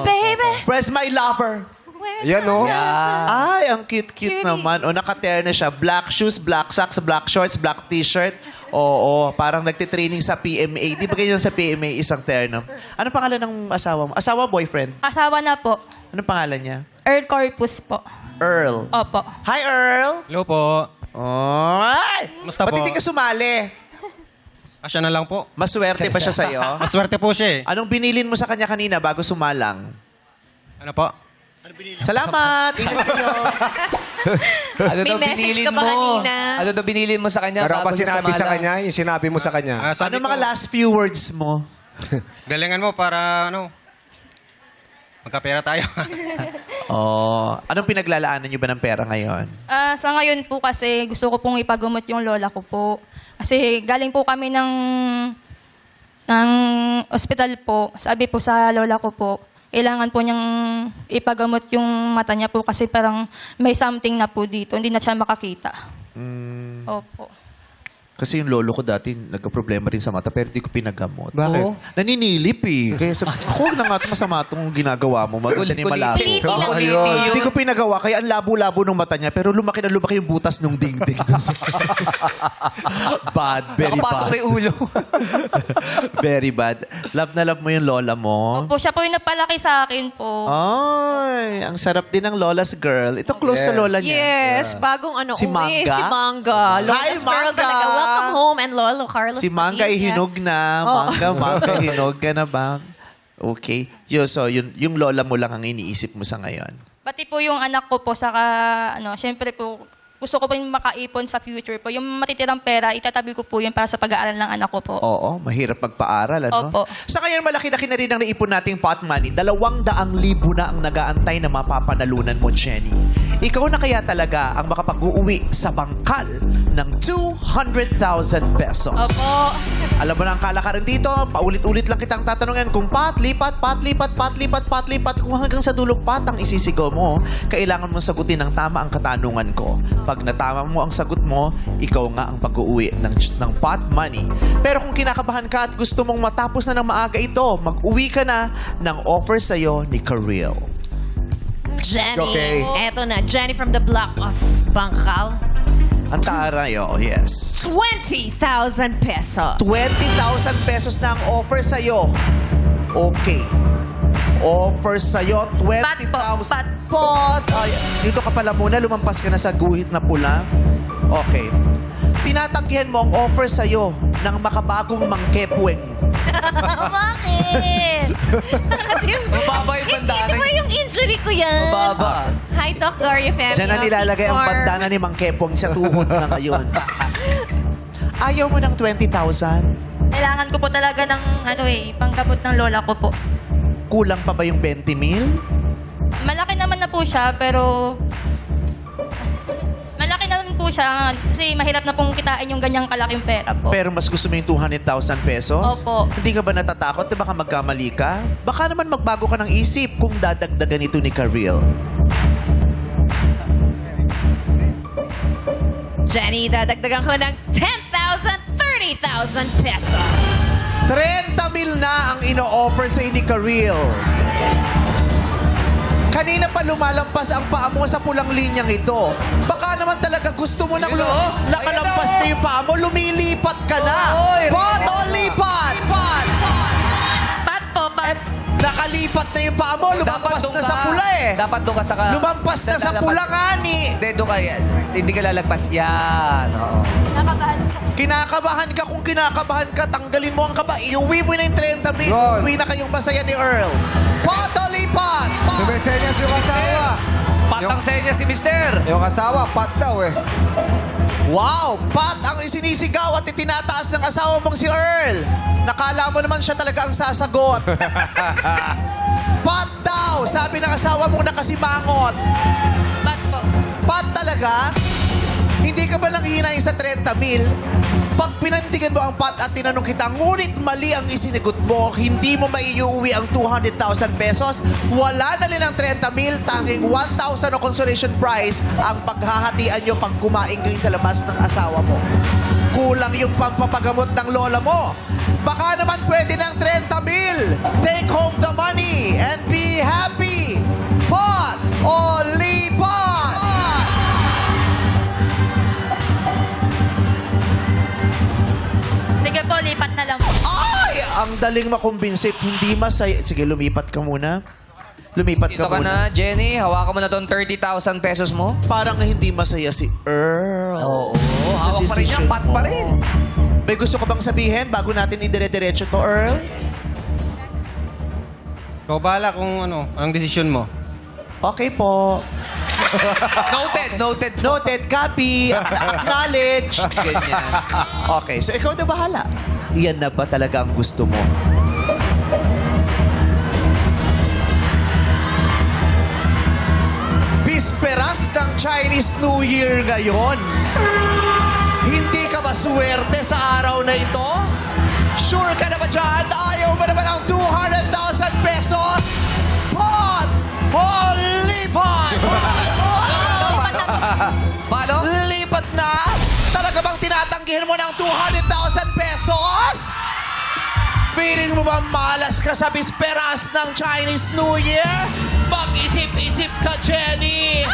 S9: Baby,
S5: Where's my lover?
S9: where's
S2: Yan, no?
S5: Ay, ang cute-cute
S9: Cutie.
S5: naman. O, naka-tear na siya. Black shoes, black socks, black shorts, black t-shirt. Oo, parang nagtitraining sa PMA. Di ba ganyan sa PMA, isang terno? Ano pangalan ng asawa mo? Asawa, boyfriend?
S9: Asawa na po.
S5: Ano pangalan niya?
S9: Earl Corpus po.
S5: Earl.
S9: Opo.
S5: Hi, Earl!
S11: Hello po.
S5: Oh, ay!
S11: Musta
S5: Ba't
S11: po?
S5: hindi ka sumali?
S11: Asya na lang po.
S5: Maswerte ba siya sa'yo?
S11: Maswerte po siya eh.
S5: Anong binilin mo sa kanya kanina bago sumalang?
S11: Ano po?
S5: Salamat! Ingat kayo!
S1: Ano
S9: May
S1: daw
S9: message
S1: binilin
S9: ka ba
S1: mo?
S9: kanina?
S1: Ano daw binilin mo sa kanya?
S2: Meron
S1: bago
S2: pa
S1: siya
S2: sinabi sa
S1: sumala?
S2: kanya, yung sinabi mo sa kanya.
S11: Sabi
S5: Ano mga
S11: ko,
S5: last few words mo?
S11: galingan mo para magkapera tayo.
S5: Anong pinaglalaanan niyo ba ng pera ngayon?
S9: Sa ngayon po kasi gusto ko pong ipagumot yung lola ko po. Kasi galing po kami ng ospital po. Sabi po sa lola ko po, kailangan po niyang ipagamot yung mata niya po kasi parang may something na po dito. Hindi na siya makakita. Opo.
S5: Kasi yung lolo ko dati nagka-problema rin sa mata pero di ko pinagamot.
S2: Bakit?
S5: Oo. Naninilip eh. Kaya sabi ko, huwag na nga masama itong ginagawa mo. Maganda ni malaki.
S9: Kuliti lang
S2: Ayun.
S9: yun.
S5: Hindi ko pinagawa. Kaya ang labo-labo ng mata niya. Pero lumaki na lumaki yung butas ng dingding. Bad. Very
S1: Nakapasok
S5: bad.
S1: na yung ulo.
S5: Very bad. Love na love mo yung lola mo.
S9: Opo, siya po yung napalaki sa akin po.
S5: Ay, ang sarap din ng lola's girl. Ito close na lola niya.
S12: Yes, bagong
S5: Si
S12: uwi,
S5: Manga?
S12: si Manga.
S5: Hi,
S12: Lola's girl
S5: Manga!
S12: talaga. Welcome home and Lolo Carlos.
S5: Si Manga ay
S12: Padilla.
S5: hinog na. Manga, hinog ka na ba? Okay. Yung lola mo lang ang iniisip mo sa ngayon.
S9: Pati po yung anak ko po, saka, syempre po, gusto ko po yung makaipon sa future po. Yung matitirang pera, itatabi ko po yun para sa pag-aaral ng anak ko po.
S5: Oo, mahirap magpaaral, ano?
S9: Opo.
S5: Sa ngayon, malaki-laki na rin ang naipon nating pot money. 200,000 na ang nagaantay na mapapanalunan mo, Jenny. Ikaw na kaya talaga ang makapag-uuwi sa bangkal ng 200,000 pesos.
S9: Opo.
S5: Alam mo na ang kalakaran dito, paulit-ulit lang kitang tatanungin kung pat-lipat, kung hanggang sa dulong pat ang isisigaw mo, kailangan mong sagutin ng tama ang katanungan ko. Pag natama mo ang sagot mo, ikaw nga ang pag-uwi ng pot money. Pero kung kinakabahan ka at gusto mong matapos na ng maaga ito, mag-uwi ka na ng offer sa'yo ni Kareel.
S12: Jenny.
S2: Okay.
S12: Eto na, Jenny from the block of Bangkal.
S5: Ang taray, yes.
S12: 20,000 pesos.
S5: 20,000 pesos na ang offer sa'yo. Okay. offer sa'yo, 20,000.
S9: Pat.
S5: Pot! Ay, dito ka pala muna, lumampas ka na sa guhit na pula. Okay. Tinatanggihan mo ang offer sa'yo ng makabagong mangkepweng.
S12: Bakit? Kasi
S1: Mababa yung bandana.
S12: Hindi ba yung injury ko yan?
S1: Mababa.
S12: Hi, Doc Gloria family.
S5: Diyan na nilalagay ang bandana ni Mang Kepong sa tuhod na ngayon. Ayaw mo ng 20,000?
S9: Kailangan ko po talaga ng panggamot ng lola ko po.
S5: Kulang pa ba yung 20 mil?
S9: Malaki naman na po siya, pero... Malaki naman po siya kasi mahirap na pong kitain yung ganyang kalaking pera po.
S5: Pero mas gusto mo yung 200,000 pesos?
S9: Opo.
S5: Hindi ka ba natatakot na baka magkamali ka? Baka naman magbago ka ng isip kung dadagdagan ito ni Karil.
S12: Jenny, dadagdagan ko ng 10,000, 30,000 pesos.
S5: 30 mil na ang ino-offer sa ni Karil. Kanina pa lumalampas ang paa mo sa pulang linyang ito. Baka naman talaga gusto mo nang nakalampas na yung paa mo, lumilipat ka na. Pot o lipat?
S9: Pat po, pat.
S5: Nakalipat na yung paa mo, lumampas na sa pula eh.
S1: Dapat doon ka sa...
S5: Lumampas na sa pula nga ni.
S1: Hindi, doon ka. Hindi ka lalagpas. Yan. Oo.
S9: Nakakaano po.
S5: Kinakabahan ka, kung kinakabahan ka, tanggalin mo ang kaba. Iuwi mo na yung 30 mil.
S2: Yun.
S5: Uwi na kayong masaya ni Earl. Pot o lipat?
S2: Sumisenyas yung asawa.
S1: Patang senya si Mister.
S2: Yung asawa, pat daw eh.
S5: Wow! Pat ang isinisigaw at itinataas ng asawa mong si Earl. Nakala mo naman siya talaga ang sasagot. Pat daw! Sabi ng asawa mong nakasimangot.
S9: Pat po.
S5: Pat talaga? Hindi ka ba nanghihinay sa 30 mil? Pag pinantigan mo ang pat at tinanong kita, ngunit mali ang isinigot mo, hindi mo maiuwi ang 200,000 pesos, wala na rin ang 30 mil, tanging 1,000 o consolation prize ang paghahatian nyo pag kumain kayo sa labas ng asawa mo. Kulang yung pampapagamot ng lola mo. Baka naman pwede ng 30 mil. Take home the money and be happy. Pot o lipat?
S9: Sige po, lipat na lang po.
S5: Ay! Ang daling makumbinsip. Hindi masaya. Sige, lumipat ka muna. Lumipat
S1: Dito
S5: ka
S1: ka
S5: muna.
S1: na, Jenny. Hawakan mo na doon 30,000 pesos mo.
S5: Parang hindi masaya si Earl.
S1: Oo.
S5: Sa
S1: Hawak pa rin
S5: decision
S1: yan. Pat
S5: mo.
S1: pa rin.
S5: May gusto ka bang sabihin bago natin idire-diretso to, Earl?
S11: Ikaw bahala kung anong desisyon mo.
S5: Okay po.
S1: Noted.
S5: Noted. Copy. Acknowledge. Ganyan. Okay. So, ikaw na bahala. Iyan na ba talaga ang gusto mo? Bisperas ng Chinese New Year ngayon. Hindi ka ba swerte sa araw na ito? Sure ka na ba dyan? Ayaw mo naman ang 200,000 pesos? Pot! Holy pot!
S1: Paano?
S5: Lipat na? Talaga bang tinatanggihan mo ng 200,000 pesos? Feeling mo ba malas ka sa bisperas ng Chinese New Year? Mag-isip-isip ka, Jenny!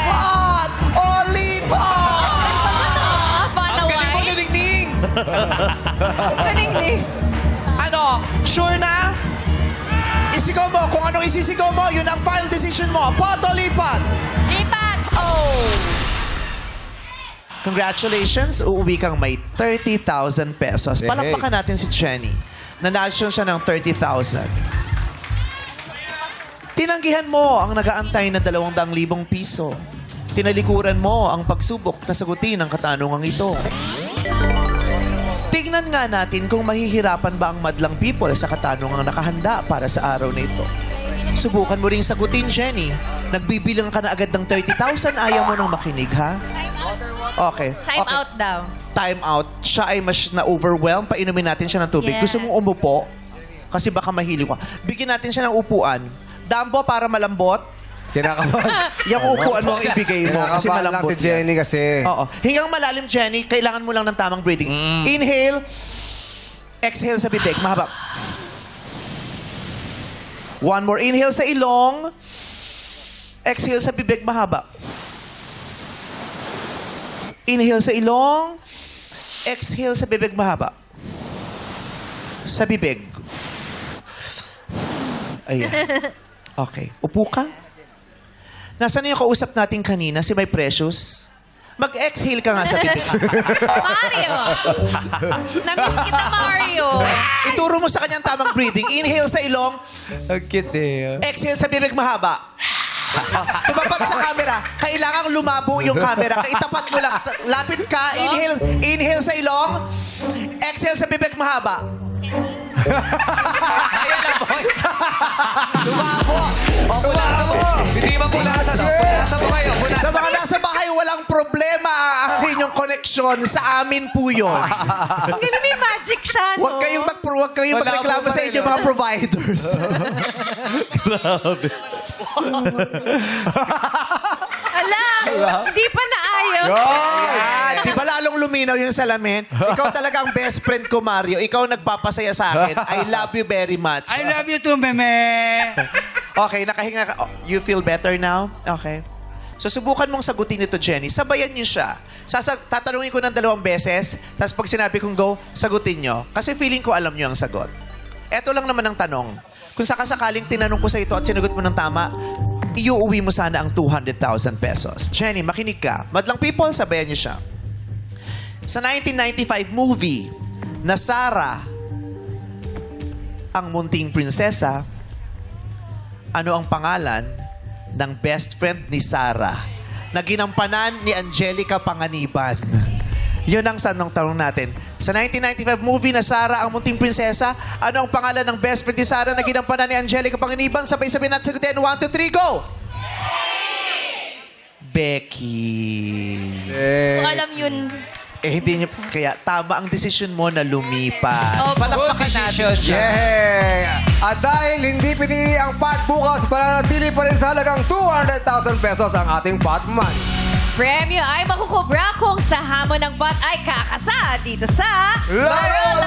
S5: Pot o lipat?
S12: Ang
S1: Galing mo, Luningning!
S5: Ano? Sure na? Isigaw mo. Kung anong isisigaw mo, yun ang final decision mo. Pot o lipat?
S9: Lipat!
S5: Oh! Congratulations, uuwi kang may 30,000 pesos.
S2: Hey,
S5: Palakpakan natin si Jenny. Nanalo siya ng 30,000. Tinanggihan mo ang nagaantay na 200,000 piso. Tinalikuran mo ang pagsubok na sagutin ang katanungang ito. Tingnan nga natin kung mahihirapan ba ang madlang people sa katanungang nakahanda para sa araw na ito. Subukan mo ring sagutin, Jenny. Nagbibilang ka na agad ng 30,000, ayaw mo nang makinig, ha? Okay.
S12: Time
S5: Okay.
S12: out daw.
S5: Time out. Siya ay mas na-overwhelm. Painumin natin siya ng tubig.
S12: Yes.
S5: Gusto mong umupo? Kasi baka mahilo ka. Bigyan natin siya ng upuan. Dambo para malambot.
S2: Kinakabahan.
S5: Yung upuan mo ang ibigay mo kasi
S2: Kinakabahan lang
S5: malambot
S2: si Jenny kasi.
S5: Oo. Hingang malalim, Jenny. Kailangan mo lang ng tamang breathing. Inhale. Exhale sa bibig. Mahaba. One more. Inhale sa ilong. Exhale sa bibig. Mahaba. Inhale sa ilong. Exhale sa bibig. Mahaba. Sa bibig. Ayan. Okay. Upo ka. Nasaan yung kausap natin kanina? Si My Precious? Mag-exhale ka nga sa bibig.
S12: Mario! Namiss kita, Mario!
S5: Ituro mo sa kanyang tamang breathing. Inhale sa ilong.
S1: Ang cute eh.
S5: Exhale sa bibig mahaba. Tumapat sa camera. Kailangang lumabo yung camera. Itapat mo lang. Lapit ka. Inhale. Inhale sa ilong. Exhale sa bibig mahaba.
S1: Ayun lang, boy. Sumabo. O, punasan mo. Hindi ba punasan? O, punasan mo kayo.
S5: Sa mga nasa bahay, walang problema ang inyong koneksyon. Sa amin po yun.
S12: Ang galing, may magic siya, no?
S5: Huwag kayong
S1: Wala
S5: magreklamo
S1: po
S5: sa
S1: pa
S5: inyo
S1: rin,
S5: mga providers.
S12: Ala! Di pa naayos.
S5: Yan. Di ba lalong luminaw yung salamin? Ikaw talaga ang best friend ko, Mario. Ikaw nagpapasaya sa akin. I love you very much.
S4: I love you too, meme.
S5: Okay, nakahinga ka. Oh, you feel better now? Okay. So, subukan mong sagutin ito, Jenny. Sabayan niyo siya. Tatanungin ko ng 2 beses, tapos pag sinabi kong go, sagutin niyo. Kasi feeling ko alam niyo ang sagot. Eto lang naman ang tanong. Kung sakasakaling tinanong ko sa ito at sinagot mo ng tama, iuuwi mo sana ang 200,000 pesos. Jenny, makinig ka. Madlang people, sabayan niyo siya. Sa 1995 movie na Sarah, ang munting prinsesa, ano ang pangalan ng best friend ni Sarah na ginampanan ni Angelica Panganiban? Yun ang tanong natin. Sa 1995 movie na Sarah, ang munting prinsesa, ano ang pangalan ng best friend ni Sarah na ginampanan ni Angelica Panganiban? Sabay-sabay natin sagutin. 1, 2, 3, go! Becky.
S9: Kung alam yun.
S5: Hindi niyo, kaya tama ang desisyon mo na lumipat.
S9: Opo.
S5: Palakpakan natin siya.
S2: Yeah! At dahil hindi pinili ang pot bukas, pananatili pa rin sa halagang 200,000 pesos ang ating pot money.
S12: Premyo ay makukubra kung sa hamon ng bot ay kakasa dito sa
S2: Laro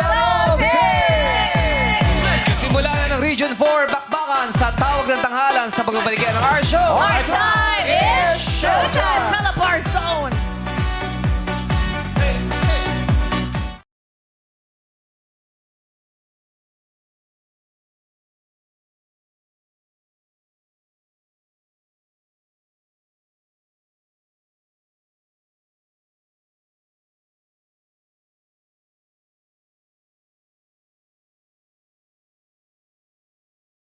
S1: Simula na ng Region 4, bakbakan sa tawag ng tanghalan sa pagbabalikan ng our show.
S12: Our time is showtime! Philip